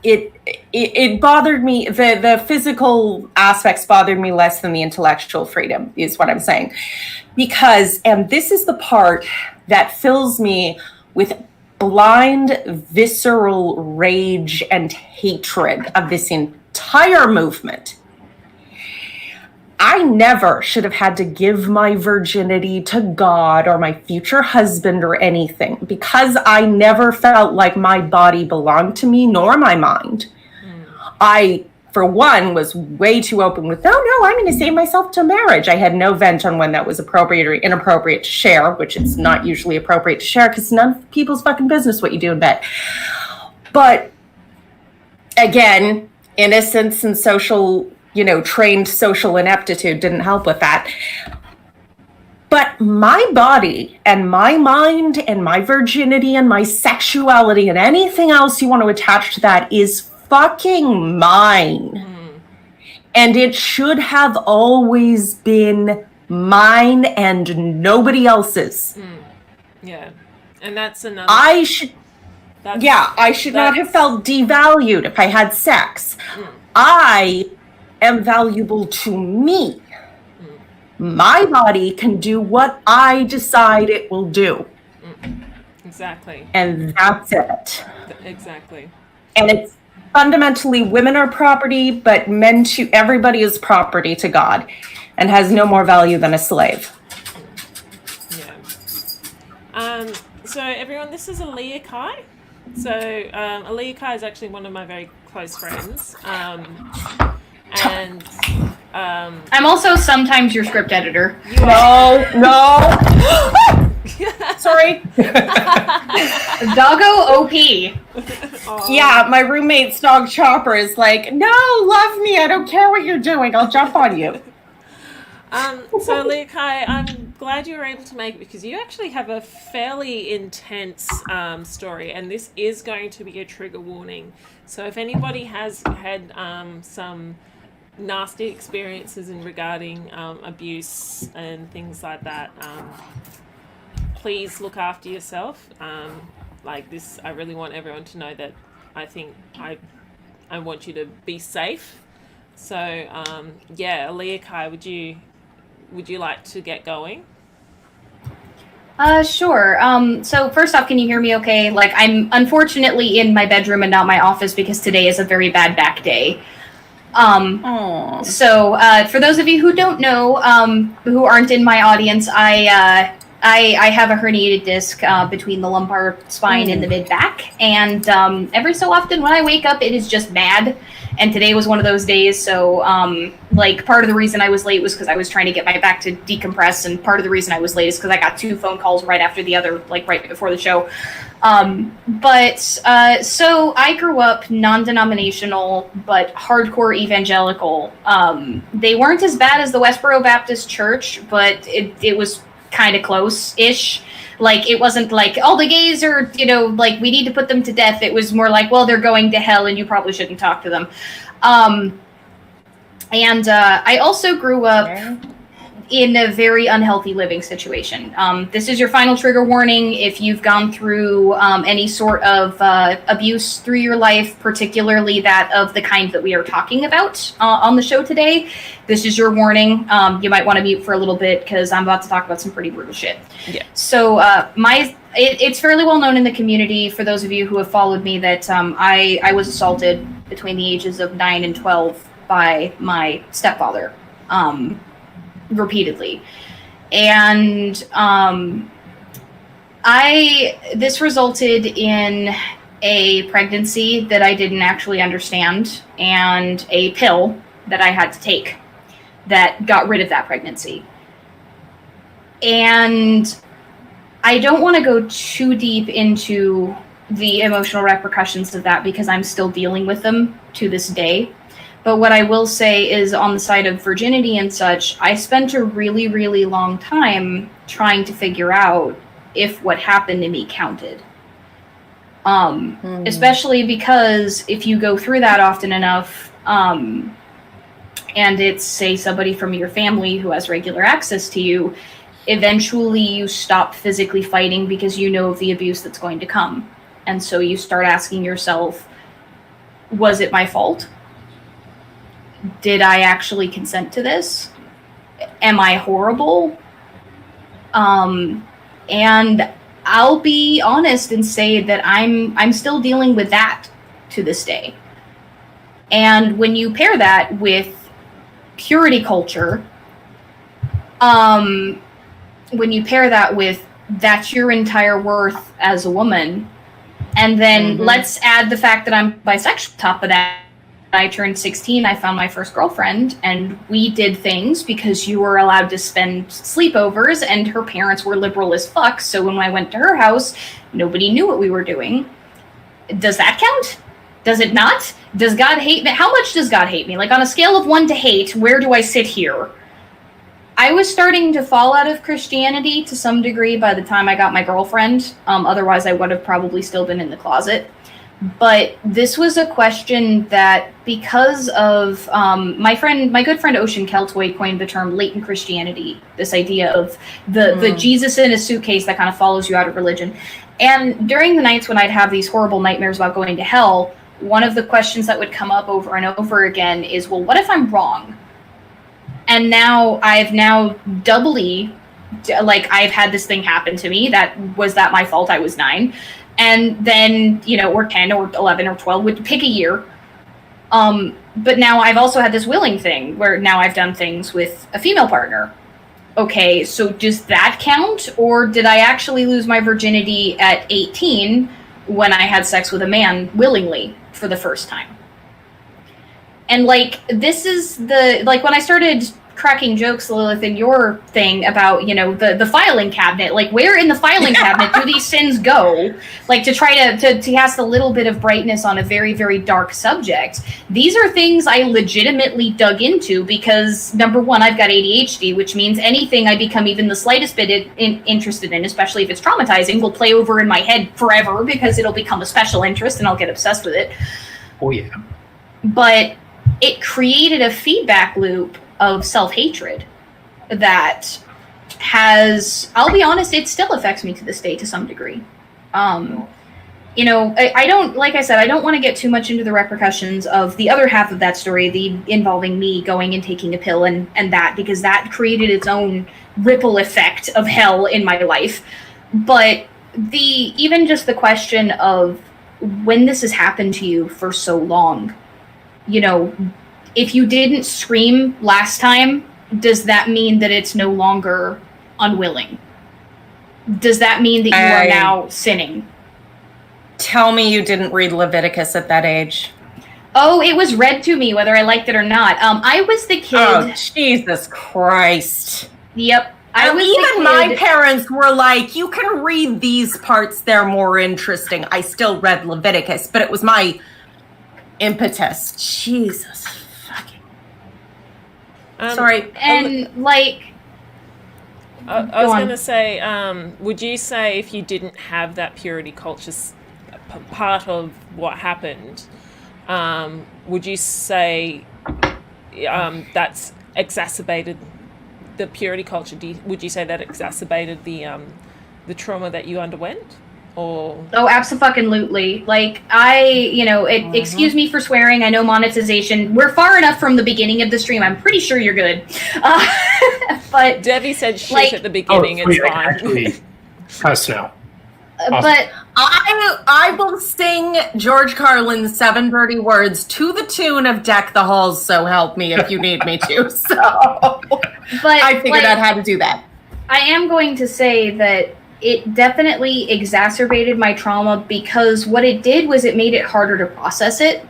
it bothered me. The physical aspects bothered me less than the intellectual freedom, is what I'm saying. Because, and this is the part that fills me with blind, visceral rage and hatred of this entire movement. I never should have had to give my virginity to God or my future husband or anything because I never felt like my body belonged to me nor my mind. I, for one, was way too open with, no, I'm going to save myself to marriage. I had no vent on when that was appropriate or inappropriate to share, which is not usually appropriate to share because none of people's fucking business what you do in bed. But again, innocence and social, trained social ineptitude didn't help with that. But my body and my mind and my virginity and my sexuality and anything else you want to attach to that is fucking mine. And it should have always been mine and nobody else's. Yeah. And that's another... I should not have felt devalued if I had sex. I am valuable to me. My body can do what I decide it will do. Exactly. And that's it. Exactly. And it's fundamentally women are property, but everybody is property to God and has no more value than a slave. Yeah. So everyone, this is Aaliyah Kai. So Aaliyah Kai is actually one of my very close friends. And I'm also sometimes your script editor. No. Sorry. Doggo OP. Yeah, my roommate's dog Chopper is like, no, love me. I don't care what you're doing. I'll jump on you. So Aaliyah Kai, I'm glad you were able to make it because you actually have a fairly intense story, and this is going to be a trigger warning. So if anybody has had some nasty experiences regarding abuse and things like that, please look after yourself. Like this, I really want everyone to know that I think I want you to be safe. So Aaliyah Kai, would you like to get going? Sure. So first off, can you hear me okay? Like, I'm unfortunately in my bedroom and not my office because today is a very bad back day. So for those of you who don't know, who aren't in my audience, I have a herniated disc between the lumbar spine and the mid back, and every so often when I wake up, it is just bad. And today was one of those days. So part of the reason I was late was because I was trying to get my back to decompress, and part of the reason I was late is because I got 2 phone calls right after the other, right before the show. So I grew up non-denominational, but hardcore evangelical. They weren't as bad as the Westboro Baptist Church, but it was kind of close-ish. Like, it wasn't like, all the gays are, we need to put them to death. It was more like, well, they're going to hell and you probably shouldn't talk to them. I also grew up in a very unhealthy living situation. This is your final trigger warning. If you've gone through any sort of abuse through your life, particularly that of the kind that we are talking about on the show today, this is your warning. You might want to mute for a little bit because I'm about to talk about some pretty brutal shit. Yeah. So it's fairly well known in the community, for those of you who have followed me, that I was assaulted between the ages of 9 and 12 by my stepfather. Repeatedly. And this resulted in a pregnancy that I didn't actually understand, and a pill that I had to take that got rid of that pregnancy. And I don't want to go too deep into the emotional repercussions of that because I'm still dealing with them to this day. But what I will say is, on the side of virginity and such, I spent a really, really long time trying to figure out if what happened to me counted. Especially because if you go through that often enough, and it's, say, somebody from your family who has regular access to you, eventually you stop physically fighting because you know of the abuse that's going to come. And so you start asking yourself, was it my fault? Did I actually consent to this? Am I horrible? And I'll be honest and say that I'm still dealing with that to this day. And when you pair that with purity culture, when you pair that with that's your entire worth as a woman, and then let's add the fact that I'm bisexual top of that. I turned 16, I found my first girlfriend, and we did things because you were allowed to spend sleepovers, and her parents were liberal as fuck, so when I went to her house, nobody knew what we were doing. Does that count? Does it not? Does God hate me? How much does God hate me? Like, on a scale of 1 to hate, where do I sit here? I was starting to fall out of Christianity to some degree by the time I got my girlfriend. Otherwise, I would have probably still been in the closet. But this was a question that, because of my good friend Ocean Keltoy coined the term latent Christianity, this idea of the Jesus in a suitcase that kind of follows you out of religion. And during the nights when I'd have these horrible nightmares about going to hell, one of the questions that would come up over and over again is, well, what if I'm wrong? And now I've doubly, like, I've had this thing happen to me. Was that my fault? I was 9. And then, or 10 or 11 or 12, would pick a year. But now I've also had this willing thing where now I've done things with a female partner. Okay, so does that count? Or did I actually lose my virginity at 18 when I had sex with a man willingly for the first time? And, like, this is when I started cracking jokes, Lilith, in your thing about, the filing cabinet, like, where in the filing cabinet do these sins go? Like, to try to cast a little bit of brightness on a very, very dark subject. These are things I legitimately dug into because, number one, I've got ADHD, which means anything I become even the slightest bit interested in, especially if it's traumatizing, will play over in my head forever because it'll become a special interest and I'll get obsessed with it. Oh, yeah. But it created a feedback loop of self-hatred that has, I'll be honest, it still affects me to this day to some degree. I don't, like I said, I don't want to get too much into the repercussions of the other half of that story, involving me going and taking a pill and that, because that created its own ripple effect of hell in my life. But even just the question of when this has happened to you for so long, if you didn't scream last time, does that mean that it's no longer unwilling? Does that mean that you are now sinning? Tell me you didn't read Leviticus at that age. Oh, it was read to me, whether I liked it or not. I was the kid. Oh, Jesus Christ. Yep. Even my parents were like, you can read these parts, they're more interesting. I still read Leviticus, but it was my impetus. Jesus fucking. Sorry. And, I was going to say, would you say if you didn't have that purity culture part of what happened, would you say that's exacerbated the purity culture? Would you say that exacerbated the trauma that you underwent? Or oh, absolutely. Like, excuse me for swearing. I know monetization. We're far enough from the beginning of the stream. I'm pretty sure you're good. But Debbie said shit at the beginning. It's fine. Actually, cuss now. But I will sing George Carlin's 7 Dirty Words to the tune of Deck the Halls, so help me if you need me to. So, but I figured out how to do that. I am going to say that it definitely exacerbated my trauma because what it did was it made it harder to process it.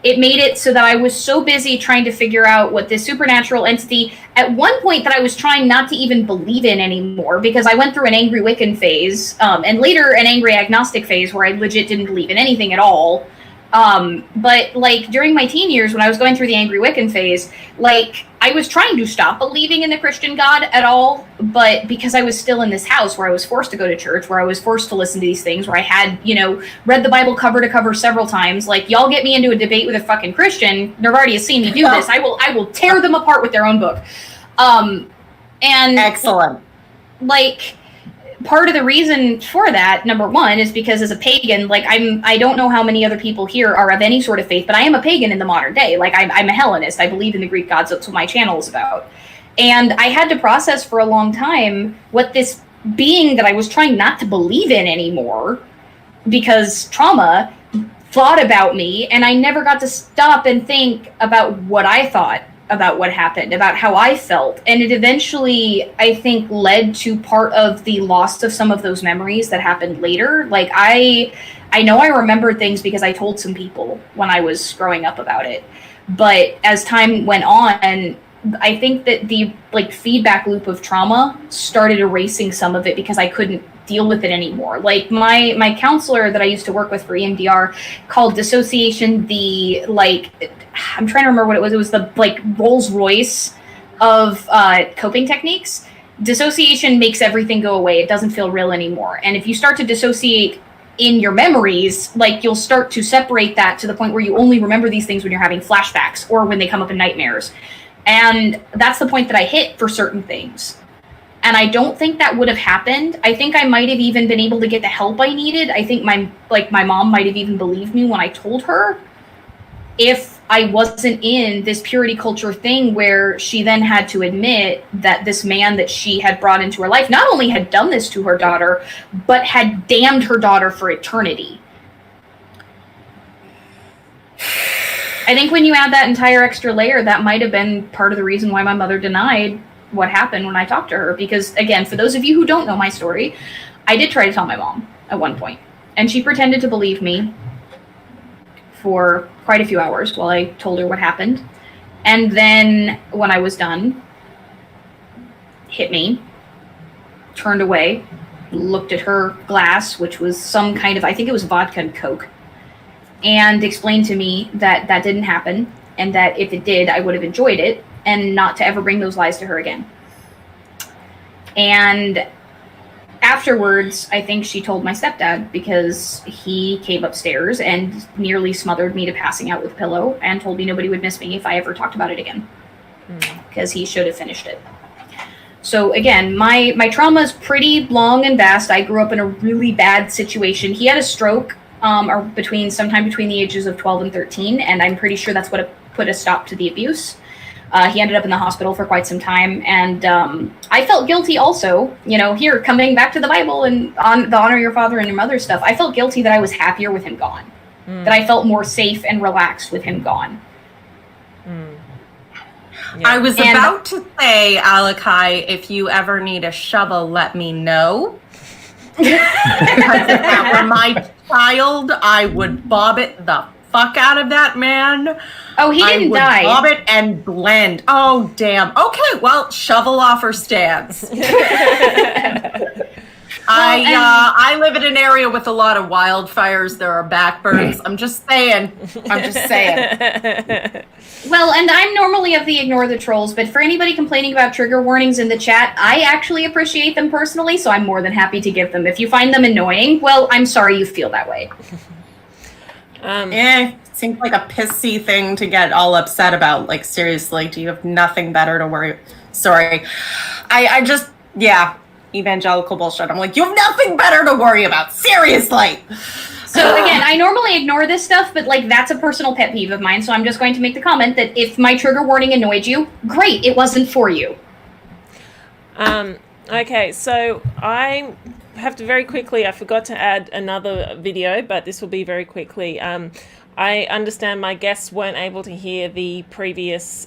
It made it so that I was so busy trying to figure out what this supernatural entity, at one point that I was trying not to even believe in anymore, because I went through an angry Wiccan phase, and later an angry agnostic phase where I legit didn't believe in anything at all. But like during my teen years, when I was going through the angry Wiccan phase, like I was trying to stop believing in the Christian God at all, but because I was still in this house where I was forced to go to church, where I was forced to listen to these things, where I had, read the Bible cover to cover several times, like y'all get me into a debate with a fucking Christian, Nervardi has seen me do this. I will tear them apart with their own book. And Excellent. Like, part of the reason for that, number one, is because as a pagan, like I don't know how many other people here are of any sort of faith, but I am a pagan in the modern day. Like I'm a Hellenist. I believe in the Greek gods. That's what my channel is about. And I had to process for a long time what this being that I was trying not to believe in anymore, because trauma, thought about me, and I never got to stop and think about what I thought about what happened, about how I felt. And it eventually, I think, led to part of the loss of some of those memories that happened later. Like, I know I remembered things because I told some people when I was growing up about it. But as time went on, I think that the feedback loop of trauma started erasing some of it because I couldn't deal with it anymore. Like my counselor that I used to work with for EMDR called dissociation I'm trying to remember what it was. It was the Rolls Royce of coping techniques. Dissociation makes everything go away. It doesn't feel real anymore. And if you start to dissociate in your memories, you'll start to separate that to the point where you only remember these things when you're having flashbacks or when they come up in nightmares. And that's the point that I hit for certain things. And I don't think that would have happened. I think I might have even been able to get the help I needed. I think my mom might have even believed me when I told her, if I wasn't in this purity culture thing where she then had to admit that this man that she had brought into her life not only had done this to her daughter, but had damned her daughter for eternity. I think when you add that entire extra layer, that might have been part of the reason why my mother denied what happened when I talked to her. Because, again, for those of you who don't know my story, I did try to tell my mom at one point, and she pretended to believe me for quite a few hours while I told her what happened. And then when I was done, hit me, turned away, looked at her glass, which was some kind of, I think it was vodka and Coke, and explained to me that that didn't happen, and that if it did, I would have enjoyed it, and not to ever bring those lies to her again. And afterwards, I think she told my stepdad, because he came upstairs and nearly smothered me to passing out with a pillow and told me nobody would miss me if I ever talked about it again, because he should have finished it. So again, my trauma is pretty long and vast. I grew up in a really bad situation. He had a stroke sometime between the ages of 12 and 13, and I'm pretty sure that's what put a stop to the abuse. He ended up in the hospital for quite some time, and I felt guilty also, here, coming back to the Bible and on the honor your father and your mother stuff. I felt guilty that I was happier with him gone, that I felt more safe and relaxed with him gone. Yeah. I was about to say, Aaliyah Kai, if you ever need a shovel, let me know. Because if that were my child, I would bob it the fuck out of that man. Oh, he didn't die. I would bob it and blend. Oh, damn. Okay, well, shovel offer stands. I live in an area with a lot of wildfires. There are backburns. I'm just saying. Well, and I'm normally of the ignore the trolls, but for anybody complaining about trigger warnings in the chat, I actually appreciate them personally, so I'm more than happy to give them. If you find them annoying, well, I'm sorry you feel that way. Seems like a pissy thing to get all upset about. Like, seriously, do you have nothing better to worry? Sorry. Evangelical bullshit. I'm like, you have nothing better to worry about. Seriously. So again, I normally ignore this stuff, but that's a personal pet peeve of mine. So I'm just going to make the comment that if my trigger warning annoyed you, great, it wasn't for you. Okay, so I have to very quickly, I forgot to add another video, but this will be very quickly. I understand my guests weren't able to hear the previous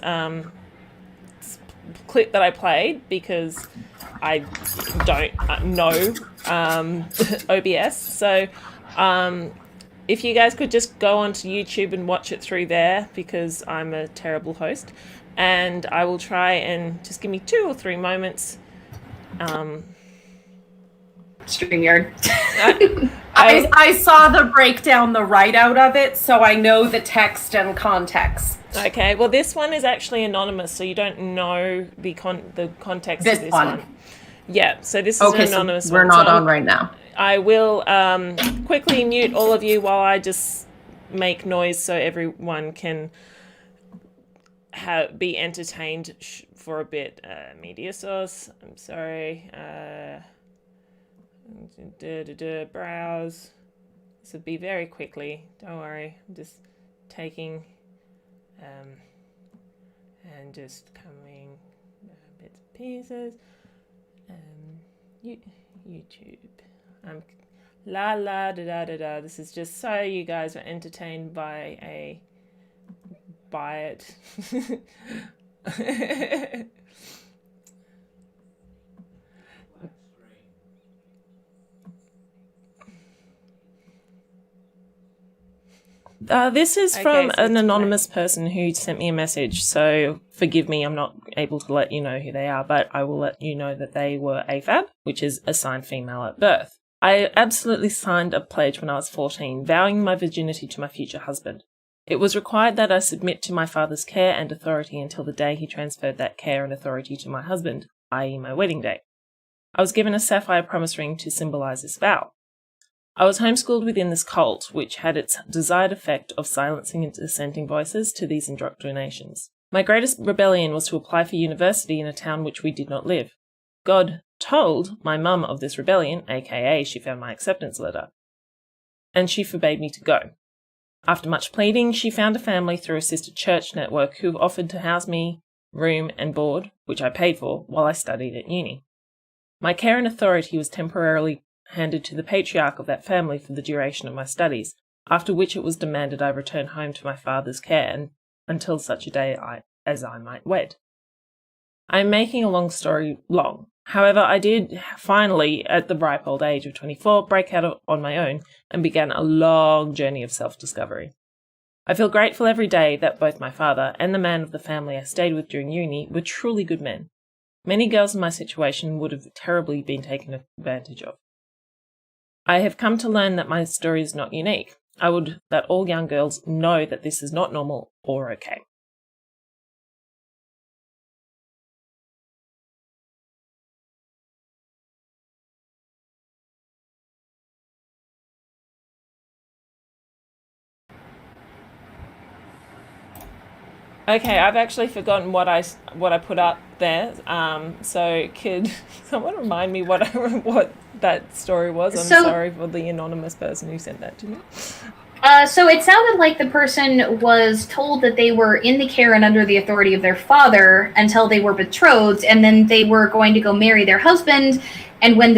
clip that I played because I don't know OBS. So if you guys could just go onto YouTube and watch it through there, because I'm a terrible host, and I will try and just give me 2 or 3 moments. StreamYard. I saw the breakdown, the write-out of it, so I know the text and context. Okay, well, this one is actually anonymous, so you don't know the context of this one. Yeah, so this is an anonymous so we're one. not on right now. I will quickly mute all of you while I just make noise so everyone can be entertained for a bit. Media source, I'm sorry. Browse. This will be very quickly, don't worry. I'm just taking and just coming bits and pieces. YouTube. La la da da da da. This is just so you guys are entertained by it. This is from an anonymous person who sent me a message, so forgive me, I'm not able to let you know who they are, but I will let you know that they were AFAB, which is assigned female at birth. I absolutely signed a pledge when I was 14, vowing my virginity to my future husband. It was required that I submit to my father's care and authority until the day he transferred that care and authority to my husband, i.e. my wedding day. I was given a sapphire promise ring to symbolise this vow. I was homeschooled within this cult, which had its desired effect of silencing dissenting voices to these indoctrinations. My greatest rebellion was to apply for university in a town which we did not live. God told my mum of this rebellion, aka she found my acceptance letter, and she forbade me to go. After much pleading, she found a family through a sister church network who offered to house me, room and board, which I paid for, while I studied at uni. My care and authority was temporarily handed to the patriarch of that family for the duration of my studies, after which it was demanded I return home to my father's care until such a day as I might wed. I am making a long story long. However, I did finally, at the ripe old age of 24, break out on my own and began a long journey of self-discovery. I feel grateful every day that both my father and the man of the family I stayed with during uni were truly good men. Many girls in my situation would have terribly been taken advantage of. I have come to learn that my story is not unique. I would that all young girls know that this is not normal or okay. Okay, I've actually forgotten what I put up there. So could someone remind me what that story was? I'm sorry for the anonymous person who sent that to me. So it sounded like the person was told that they were in the care and under the authority of their father until they were betrothed, and then they were going to go marry their husband. And when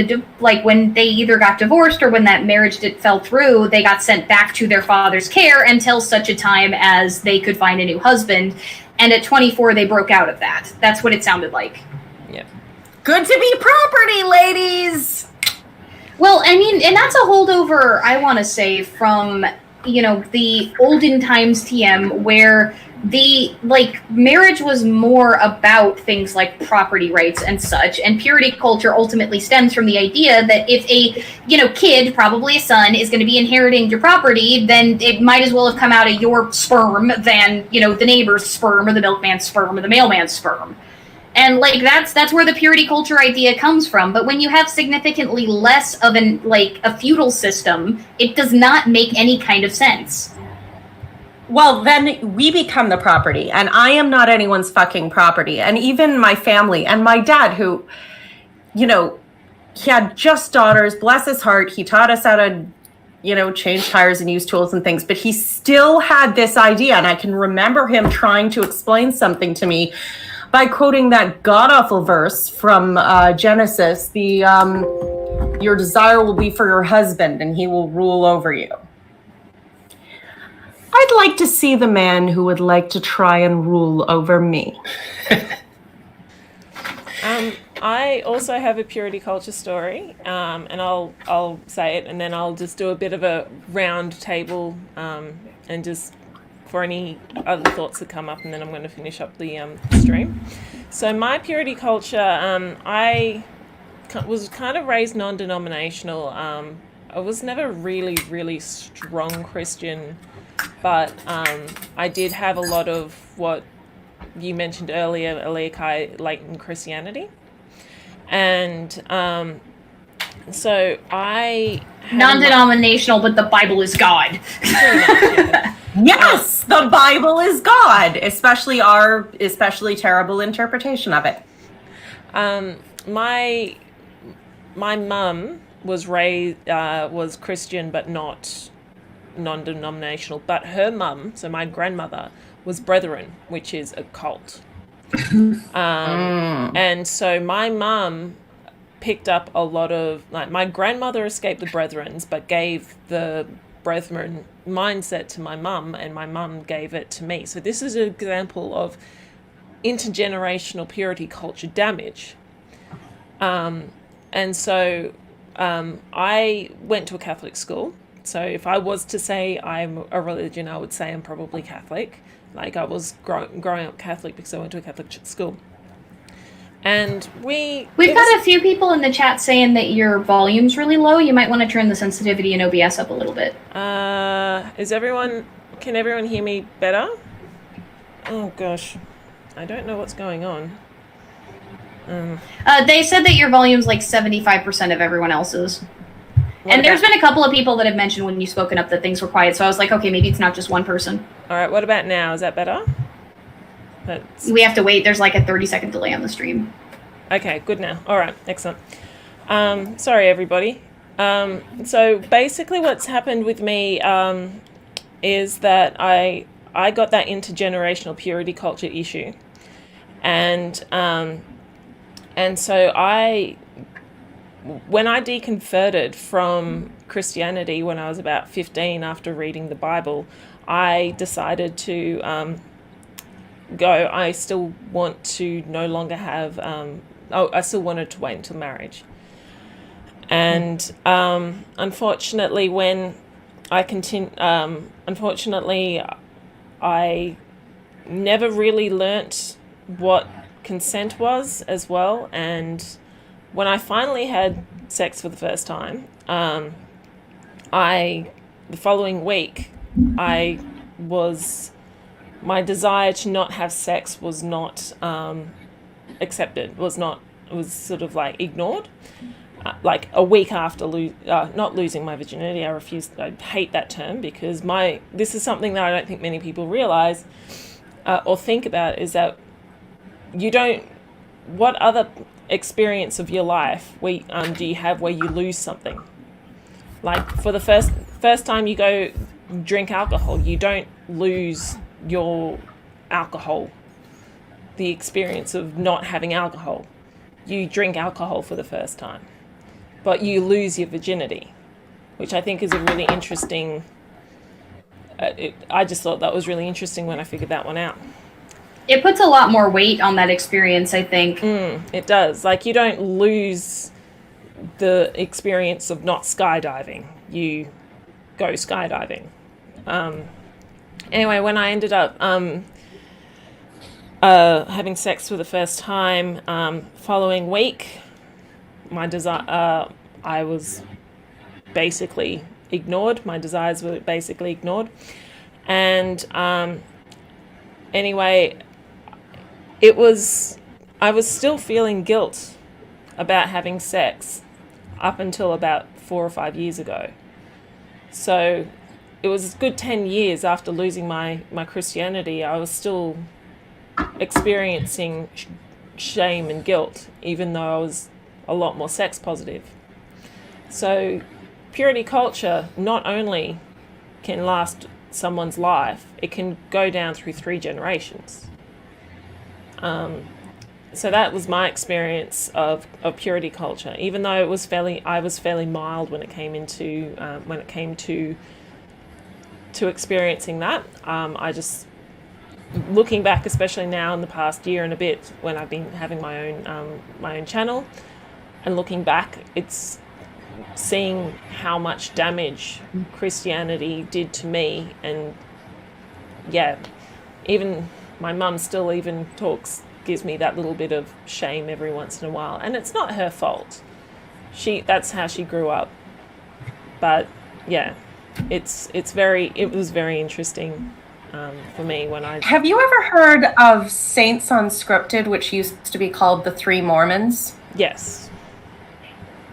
when they either got divorced or when that marriage fell through, they got sent back to their father's care until such a time as they could find a new husband. And at 24, they broke out of that. That's what it sounded like. Yeah. Good to be property, ladies! Well, I mean, and that's a holdover, I want to say, from, the olden times TM where the marriage was more about things like property rights and such, and purity culture ultimately stems from the idea that if a kid, probably a son, is going to be inheriting your property, then it might as well have come out of your sperm than the neighbor's sperm or the milkman's sperm or the mailman's sperm. And that's where the purity culture idea comes from. But when you have significantly less of a feudal system, it does not make any kind of sense. Well, then we become the property, and I am not anyone's fucking property. And even my family and my dad, who, he had just daughters, bless his heart, he taught us how to, change tires and use tools and things, but he still had this idea, and I can remember him trying to explain something to me by quoting that god-awful verse from Genesis, your desire will be for your husband, and he will rule over you. I'd like to see the man who would like to try and rule over me. I also have a purity culture story, and I'll say it, and then I'll just do a bit of a round table, and just for any other thoughts that come up, and then I'm going to finish up the stream. So my purity culture, I was kind of raised non-denominational. I was never really strong Christian, but I did have a lot of what you mentioned earlier, Aaliyah Kai, latent Christianity. And so I... Non-denominational, but the Bible is God. Yes, the Bible is God, especially our terrible interpretation of it. My mum was was Christian, but not non-denominational. But her mum, so my grandmother, was Brethren, which is a cult. And so my mum picked up a lot of, like, my grandmother escaped the Brethrens, but gave the Brethren mindset to my mum, and my mum gave it to me. So this is an example of intergenerational purity culture damage. And so I went to a Catholic school. So if I was to say I'm a religion, I would say I'm probably Catholic. Like, I was growing up Catholic because I went to a Catholic school. And we've got a few people in the chat saying that your volume's really low. You might want to turn the sensitivity in OBS up a little bit. Can everyone hear me better? Oh gosh, I don't know what's going on. They said that your volume's like 75% of everyone else's. And there's been a couple of people that have mentioned when you've spoken up that things were quiet, so I was like, okay, maybe it's not just one person. All right, what about now? Is that better? We have to wait. There's like a 30-second delay on the stream. Okay, good now. All right, excellent. Sorry, everybody. So basically what's happened with me is that I got that intergenerational purity culture issue. And so when I deconverted from Christianity when I was about 15 after reading the Bible, I decided to I still want to no longer have, I still wanted to wait until marriage. And unfortunately, when I unfortunately, I never really learnt what consent was as well. And when I finally had sex for the first time, the following week, my desire to not have sex was not accepted, was sort of like ignored. Like a week after not losing my virginity, I hate that term because this is something that I don't think many people realize or think about, is that what other experience of your life do you have where you lose something? Like, for the first time you go drink alcohol, you don't lose your alcohol, the experience of not having alcohol. You drink alcohol for the first time, but you lose your virginity, which I think is a really interesting, I just thought that was really interesting when I figured that one out. It puts a lot more weight on that experience, I think. It does. Like, you don't lose the experience of not skydiving. You go skydiving. Anyway, when I ended up having sex for the first time, following week, my desire, I was basically ignored. My desires were basically ignored. And anyway, I was still feeling guilt about having sex up until about 4 or 5 years ago. So it was a good 10 years after losing my Christianity, I was still experiencing shame and guilt, even though I was a lot more sex positive. So purity culture not only can last someone's life, it can go down through 3 generations. So that was my experience of purity culture. Even though I was fairly mild when it came to experiencing that. I just, looking back, especially now in the past year and a bit, when I've been having my own channel, and looking back, it's seeing how much damage Christianity did to me. And yeah, even my mum still gives me that little bit of shame every once in a while, and it's not her fault. that's how she grew up. But yeah, it was very interesting for me when I. Have you ever heard of Saints Unscripted, which used to be called the Three Mormons? Yes.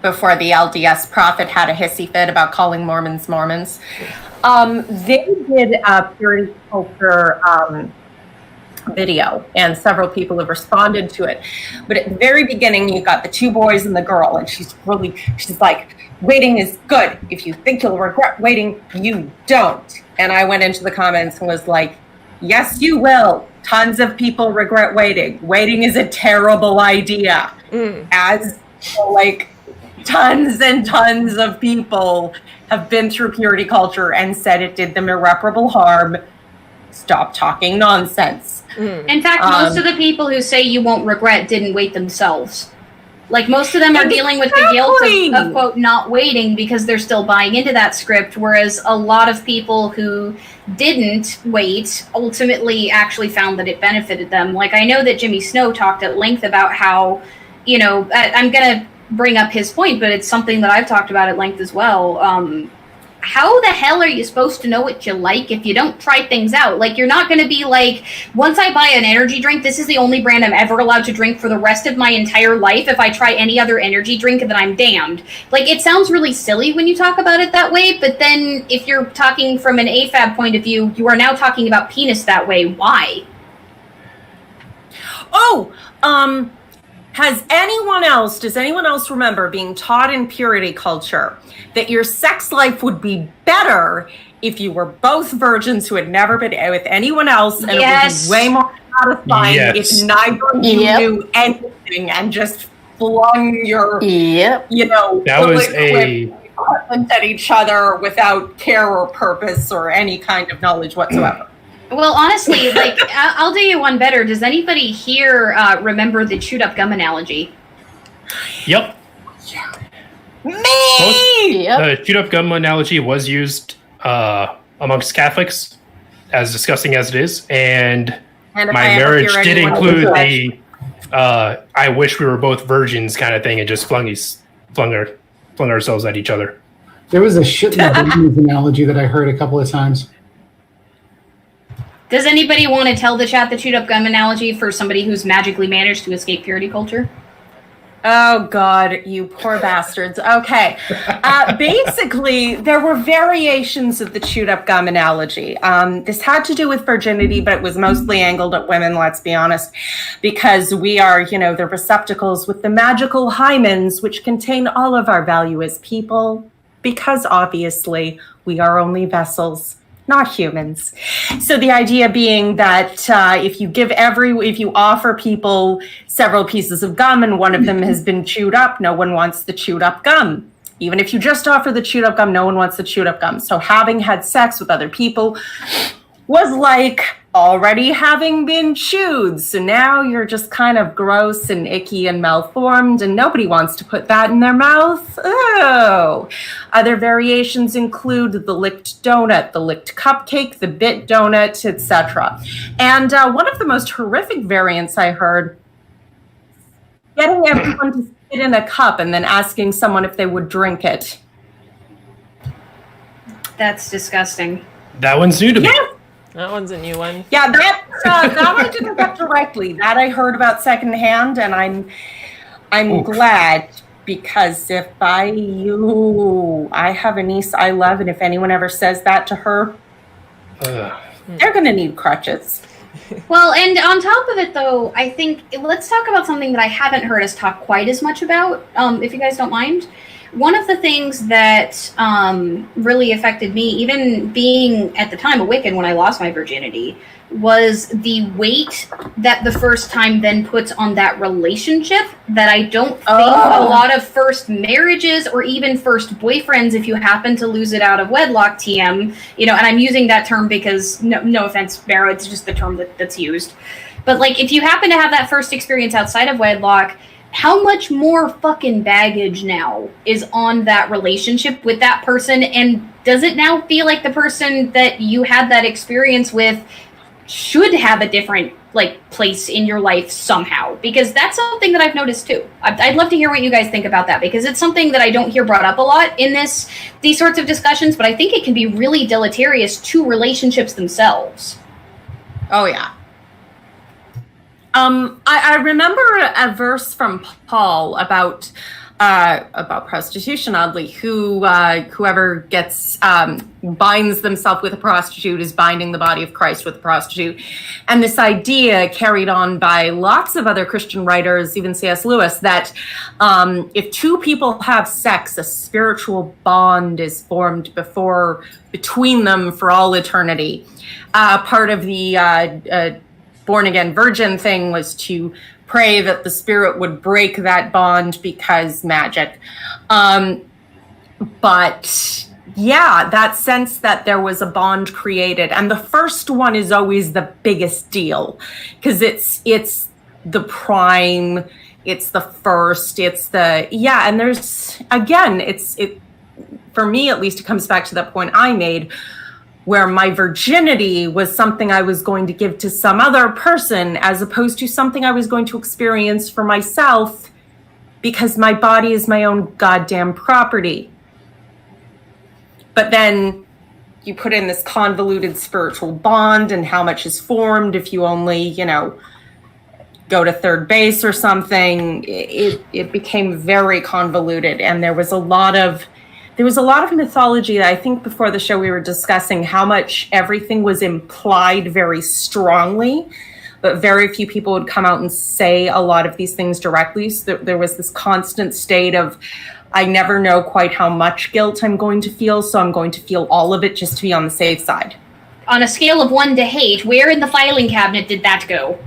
Before the LDS prophet had a hissy fit about calling Mormons Mormons. They did a purity culture video, and several people have responded to it. But at the very beginning, you got the two boys and the girl, and she's like, waiting is good. If you think you'll regret waiting, you don't. And I went into the comments and was like, yes, you will. Tons of people regret waiting. Waiting is a terrible idea. As like tons and tons of people have been through purity culture and said it did them irreparable harm. Stop talking nonsense. In fact, most of the people who say you won't regret didn't wait themselves. Like, most of them are dealing with the guilt of, quote, not waiting because they're still buying into that script, whereas a lot of people who didn't wait ultimately actually found that it benefited them. Like, I know that Jimmy Snow talked at length about how, you know, I'm going to bring up his point, but it's something that I've talked about at length as well. How the hell are you supposed to know what you like if you don't try things out? Like, you're not going to be like, once I buy an energy drink, this is the only brand I'm ever allowed to drink for the rest of my entire life. If I try any other energy drink, then I'm damned. Like, it sounds really silly when you talk about it that way, but then if you're talking from an AFAB point of view, you are now talking about penis that way. Why? Does anyone else remember being taught in purity culture that your sex life would be better if you were both virgins who had never been with anyone else, and it would be way more satisfying if neither of you knew anything and just flung your, equipment at each other without care or purpose or any kind of knowledge whatsoever? Well, honestly, like, I'll do you one better. Does anybody here remember the chewed up gum analogy? Yep. Me! The chewed up gum analogy was used amongst Catholics, as disgusting as it is, and my marriage did include the I wish we were both virgins kind of thing, and just flung ourselves at each other. There was a shit analogy that I heard a couple of times. Does anybody want to tell the chat the chewed up gum analogy for somebody who's magically managed to escape purity culture? Oh, God, you poor bastards. Okay. Basically, there were variations of the chewed up gum analogy. This had to do with virginity, but it was mostly angled at women, let's be honest, because we are, the receptacles with the magical hymens, which contain all of our value as people, because obviously we are only vessels, not humans. So the idea being that if you offer people several pieces of gum and one of them has been chewed up, no one wants the chewed up gum. Even if you just offer the chewed up gum, no one wants the chewed up gum. So having had sex with other people was like already having been chewed. So now you're just kind of gross and icky and malformed, and nobody wants to put that in their mouth. Oh. Other variations include the licked donut, the licked cupcake, the bit donut, etc. And one of the most horrific variants I heard, getting everyone to spit in a cup and then asking someone if they would drink it. That's disgusting. That one's new to me. That one's a new one. Yeah, that I didn't get directly. That I heard about secondhand, and I'm glad, because if I have a niece I love, and if anyone ever says that to her, they're going to need crutches. Well, and on top of it, though, I think let's talk about something that I haven't heard us talk quite as much about, if you guys don't mind. One of the things that really affected me, even being at the time a Wiccan when I lost my virginity, was the weight that the first time then puts on that relationship that I don't think a lot of first marriages or even first boyfriends, if you happen to lose it out of wedlock, TM, and I'm using that term because, no offense, Barrow, it's just the term that's used. But, like, if you happen to have that first experience outside of wedlock, how much more fucking baggage now is on that relationship with that person? And does it now feel like the person that you had that experience with should have a different place in your life somehow, because that's something that I've noticed too. I'd love to hear what you guys think about that, because it's something that I don't hear brought up a lot in these sorts of discussions, but I think it can be really deleterious to relationships themselves. Oh yeah. I remember a verse from Paul about prostitution, oddly, whoever gets binds themselves with a prostitute is binding the body of Christ with a prostitute. And this idea carried on by lots of other Christian writers, even C.S. Lewis, that if two people have sex, a spiritual bond is formed between them for all eternity. Part of the born-again virgin thing was to pray that the spirit would break that bond because magic. But yeah, that sense that there was a bond created. And the first one is always the biggest deal because it's the prime, it's the first, and there's, again, for me, at least, it comes back to that point I made where my virginity was something I was going to give to some other person as opposed to something I was going to experience for myself because my body is my own goddamn property. But then you put in this convoluted spiritual bond and how much is formed if you only, go to third base or something. It became very convoluted, and there was a lot of mythology. I think before the show we were discussing how much everything was implied very strongly, but very few people would come out and say a lot of these things directly. So there was this constant state of, I never know quite how much guilt I'm going to feel, so I'm going to feel all of it just to be on the safe side. On a scale of 1 to hate, where in the filing cabinet did that go?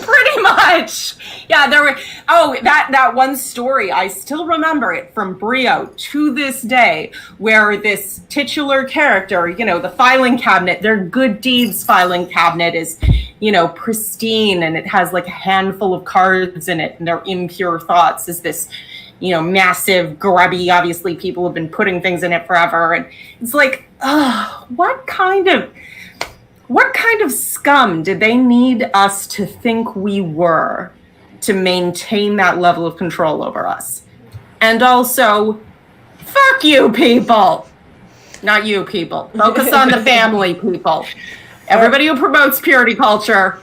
Pretty much. Yeah, that one story, I still remember it from Brio to this day, where this titular character, the filing cabinet, their good deeds filing cabinet is, pristine, and it has like a handful of cards in it, and their impure thoughts is this, massive, grubby, obviously people have been putting things in it forever, and it's like, what kind of scum did they need us to think we were to maintain that level of control over us? And also, fuck you people. Not you people. Focus on the family people. Everybody who promotes purity culture.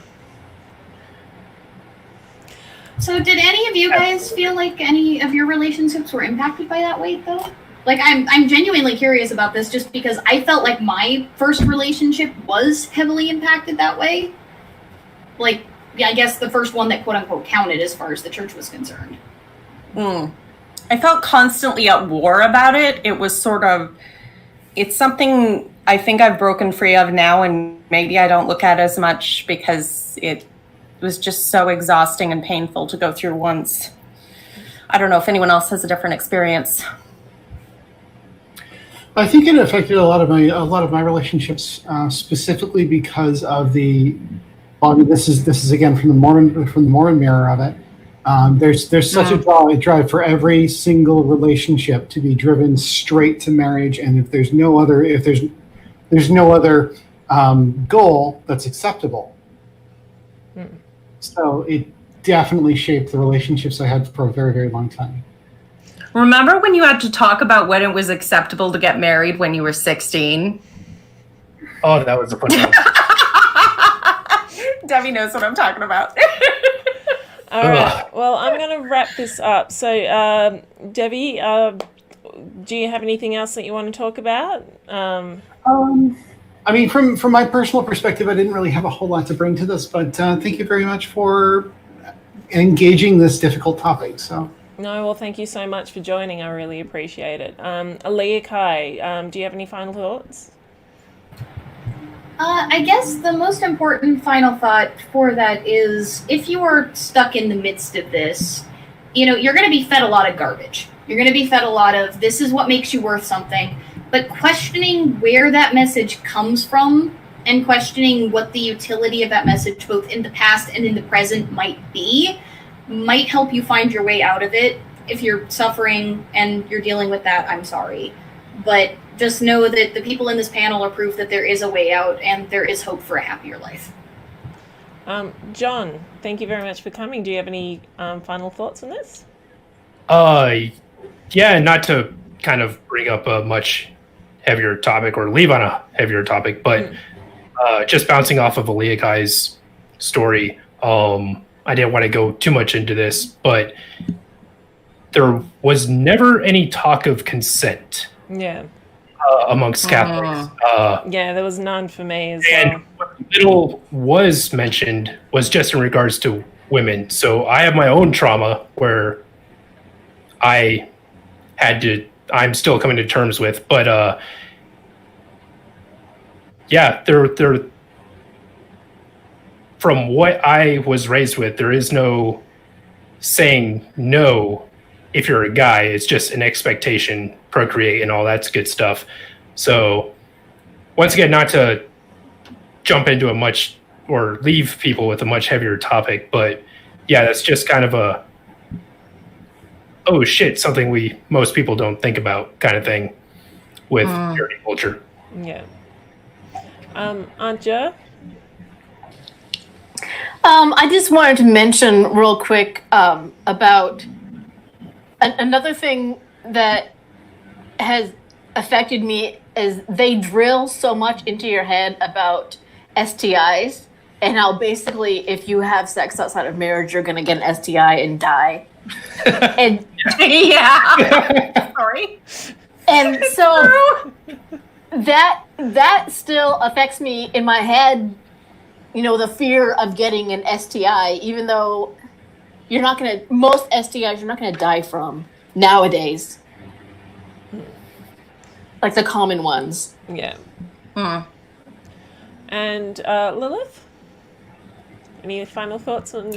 So did any of you guys feel like any of your relationships were impacted by that weight, though? Like, I'm genuinely curious about this just because I felt like my first relationship was heavily impacted that way. Like, yeah, I guess the first one that quote-unquote counted as far as the church was concerned. I felt constantly at war about it. It was it's something I think I've broken free of now, and maybe I don't look at as much because it was just so exhausting and painful to go through once. I don't know if anyone else has a different experience. I think it affected a lot of my relationships, specifically because of the. Well, I mean, this is again from the Mormon mirror of it. There's such a drive for every single relationship to be driven straight to marriage, and if there's no other goal that's acceptable. So it definitely shaped the relationships I had for a very, very long time. Remember when you had to talk about when it was acceptable to get married when you were 16? Oh, that was a funny one. Debbie knows what I'm talking about. All right. Well, I'm going to wrap this up. So, Debbie, do you have anything else that you want to talk about? I mean, from my personal perspective, I didn't really have a whole lot to bring to this, but thank you very much for engaging this difficult topic. So. No, well, thank you so much for joining. I really appreciate it. Aaliyah Kai, do you have any final thoughts? I guess the most important final thought for that is if you are stuck in the midst of this, you're going to be fed a lot of garbage. You're going to be fed a lot of, this is what makes you worth something. But questioning where that message comes from and questioning what the utility of that message, both in the past and in the present, might be, might help you find your way out of it. If you're suffering and you're dealing with that, I'm sorry. But Just know that the people in this panel are proof that there is a way out and there is hope for a happier life. John, thank you very much for coming. Do you have any final thoughts on this? Yeah, not to kind of bring up a much heavier topic or leave on a heavier topic, but just bouncing off of Aaliyah Kai's story, I didn't want to go too much into this, but there was never any talk of consent. Yeah. Amongst Catholics. Yeah, there was none for me as and well. what little was mentioned was just in regards to women. So I have my own trauma where I'm still coming to terms with, but yeah, there from what I was raised with, there is no saying no if you're a guy. It's just an expectation, procreate, and all that good stuff. So once again, not to jump into a much or leave people with a much heavier topic, but yeah, that's just kind of a oh shit, something most people don't think about kind of thing with purity culture. Yeah. Anja? I just wanted to mention real quick about another thing that has affected me is they drill so much into your head about STIs and how basically if you have sex outside of marriage, you're going to get an STI and die. And Yeah. Sorry. and so that still affects me in my head, the fear of getting an STI, even though most STIs you're not going to die from nowadays. Like the common ones. Yeah. And Lilith? Any final thoughts on...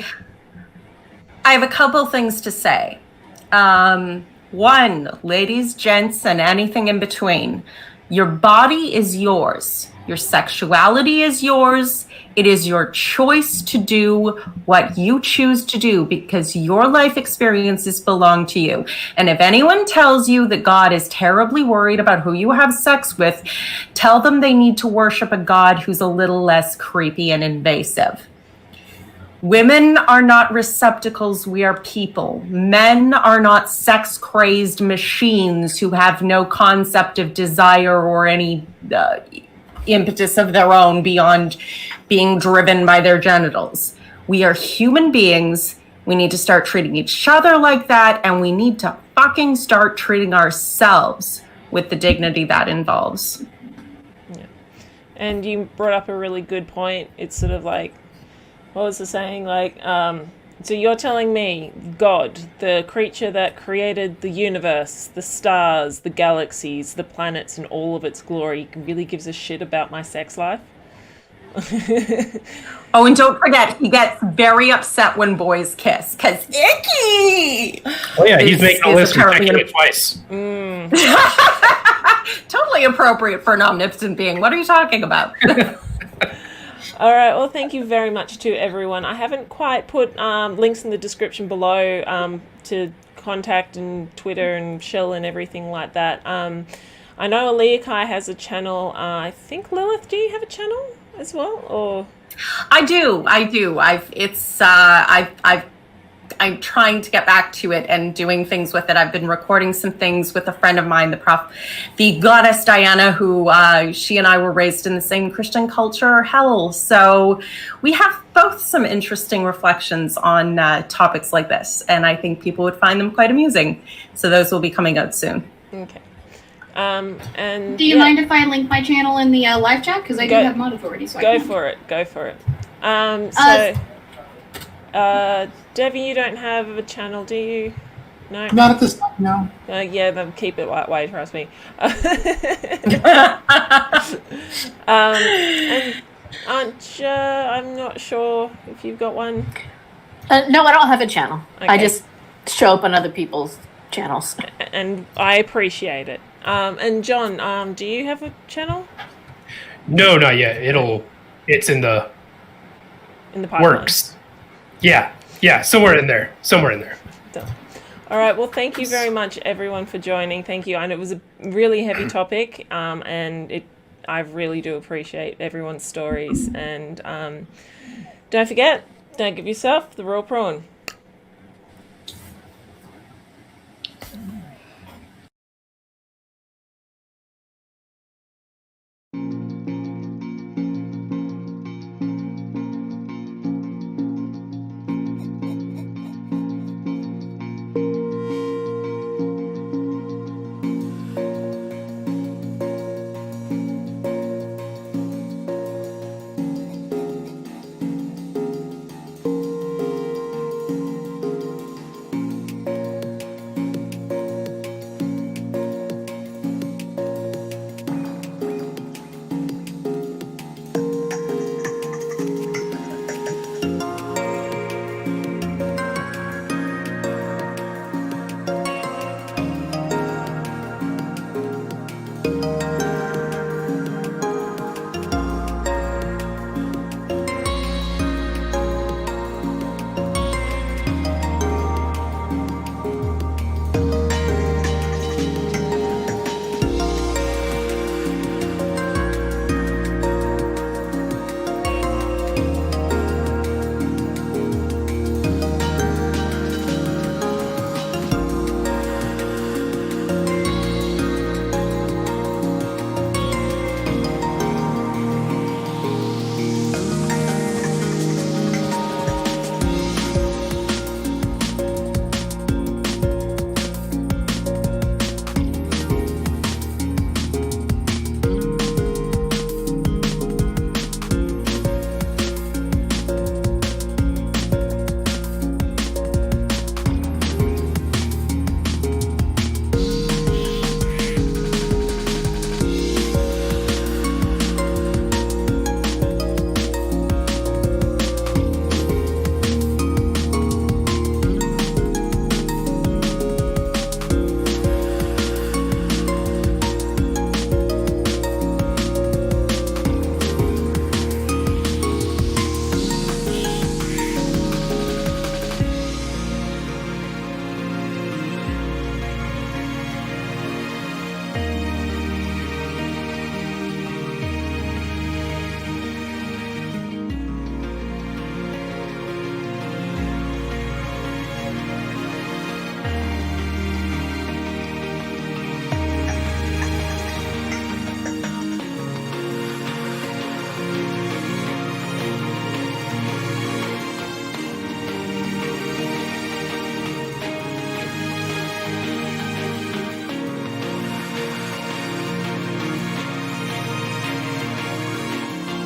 I have a couple things to say. One, ladies, gents, and anything in between. Your body is yours. Your sexuality is yours. It is your choice to do what you choose to do because your life experiences belong to you. And if anyone tells you that God is terribly worried about who you have sex with, tell them they need to worship a God who's a little less creepy and invasive. Women are not receptacles, we are people. Men are not sex-crazed machines who have no concept of desire or any impetus of their own beyond being driven by their genitals. We are human beings. We need to start treating each other like that, and we need to fucking start treating ourselves with the dignity that involves. Yeah. And you brought up a really good point. It's sort of like, what was the saying? Like, so you're telling me God, the creature that created the universe, the stars, the galaxies, the planets, and all of its glory, really gives a shit about my sex life? Oh, and don't forget, he gets very upset when boys kiss, because icky! Oh yeah, he's making a list and checking it twice. Totally appropriate for an omnipotent being. What are you talking about? All right, well, thank you very much to everyone. I haven't quite put links in the description below to contact and Twitter and Shell and everything like that. I know Aaliyah Kai has a channel. I think, Lilith, do you have a channel as well? Or I do. I'm trying to get back to it and doing things with it. I've been recording some things with a friend of mine, the goddess Diana, who she and I were raised in the same Christian culture, hell. So we have both some interesting reflections on topics like this, and I think people would find them quite amusing. So those will be coming out soon. okay. And Do you mind if I link my channel in the live chat? Because I do have mod authority, so I Go can. for it. Devi, you don't have a channel, do you? No? Not at this time, no. Yeah, then keep it that way, trust me. And Anja, I'm not sure if you've got one. No, I don't have a channel. Okay. I just show up on other people's channels. And I appreciate it. And John, do you have a channel? No, not yet. It's in the In the pipeline? works. Yeah, somewhere in there. Done. All right. Well, thank you very much, everyone, for joining. Thank you. And it was a really heavy topic, and I really do appreciate everyone's stories. And don't forget, don't give yourself the raw prawn.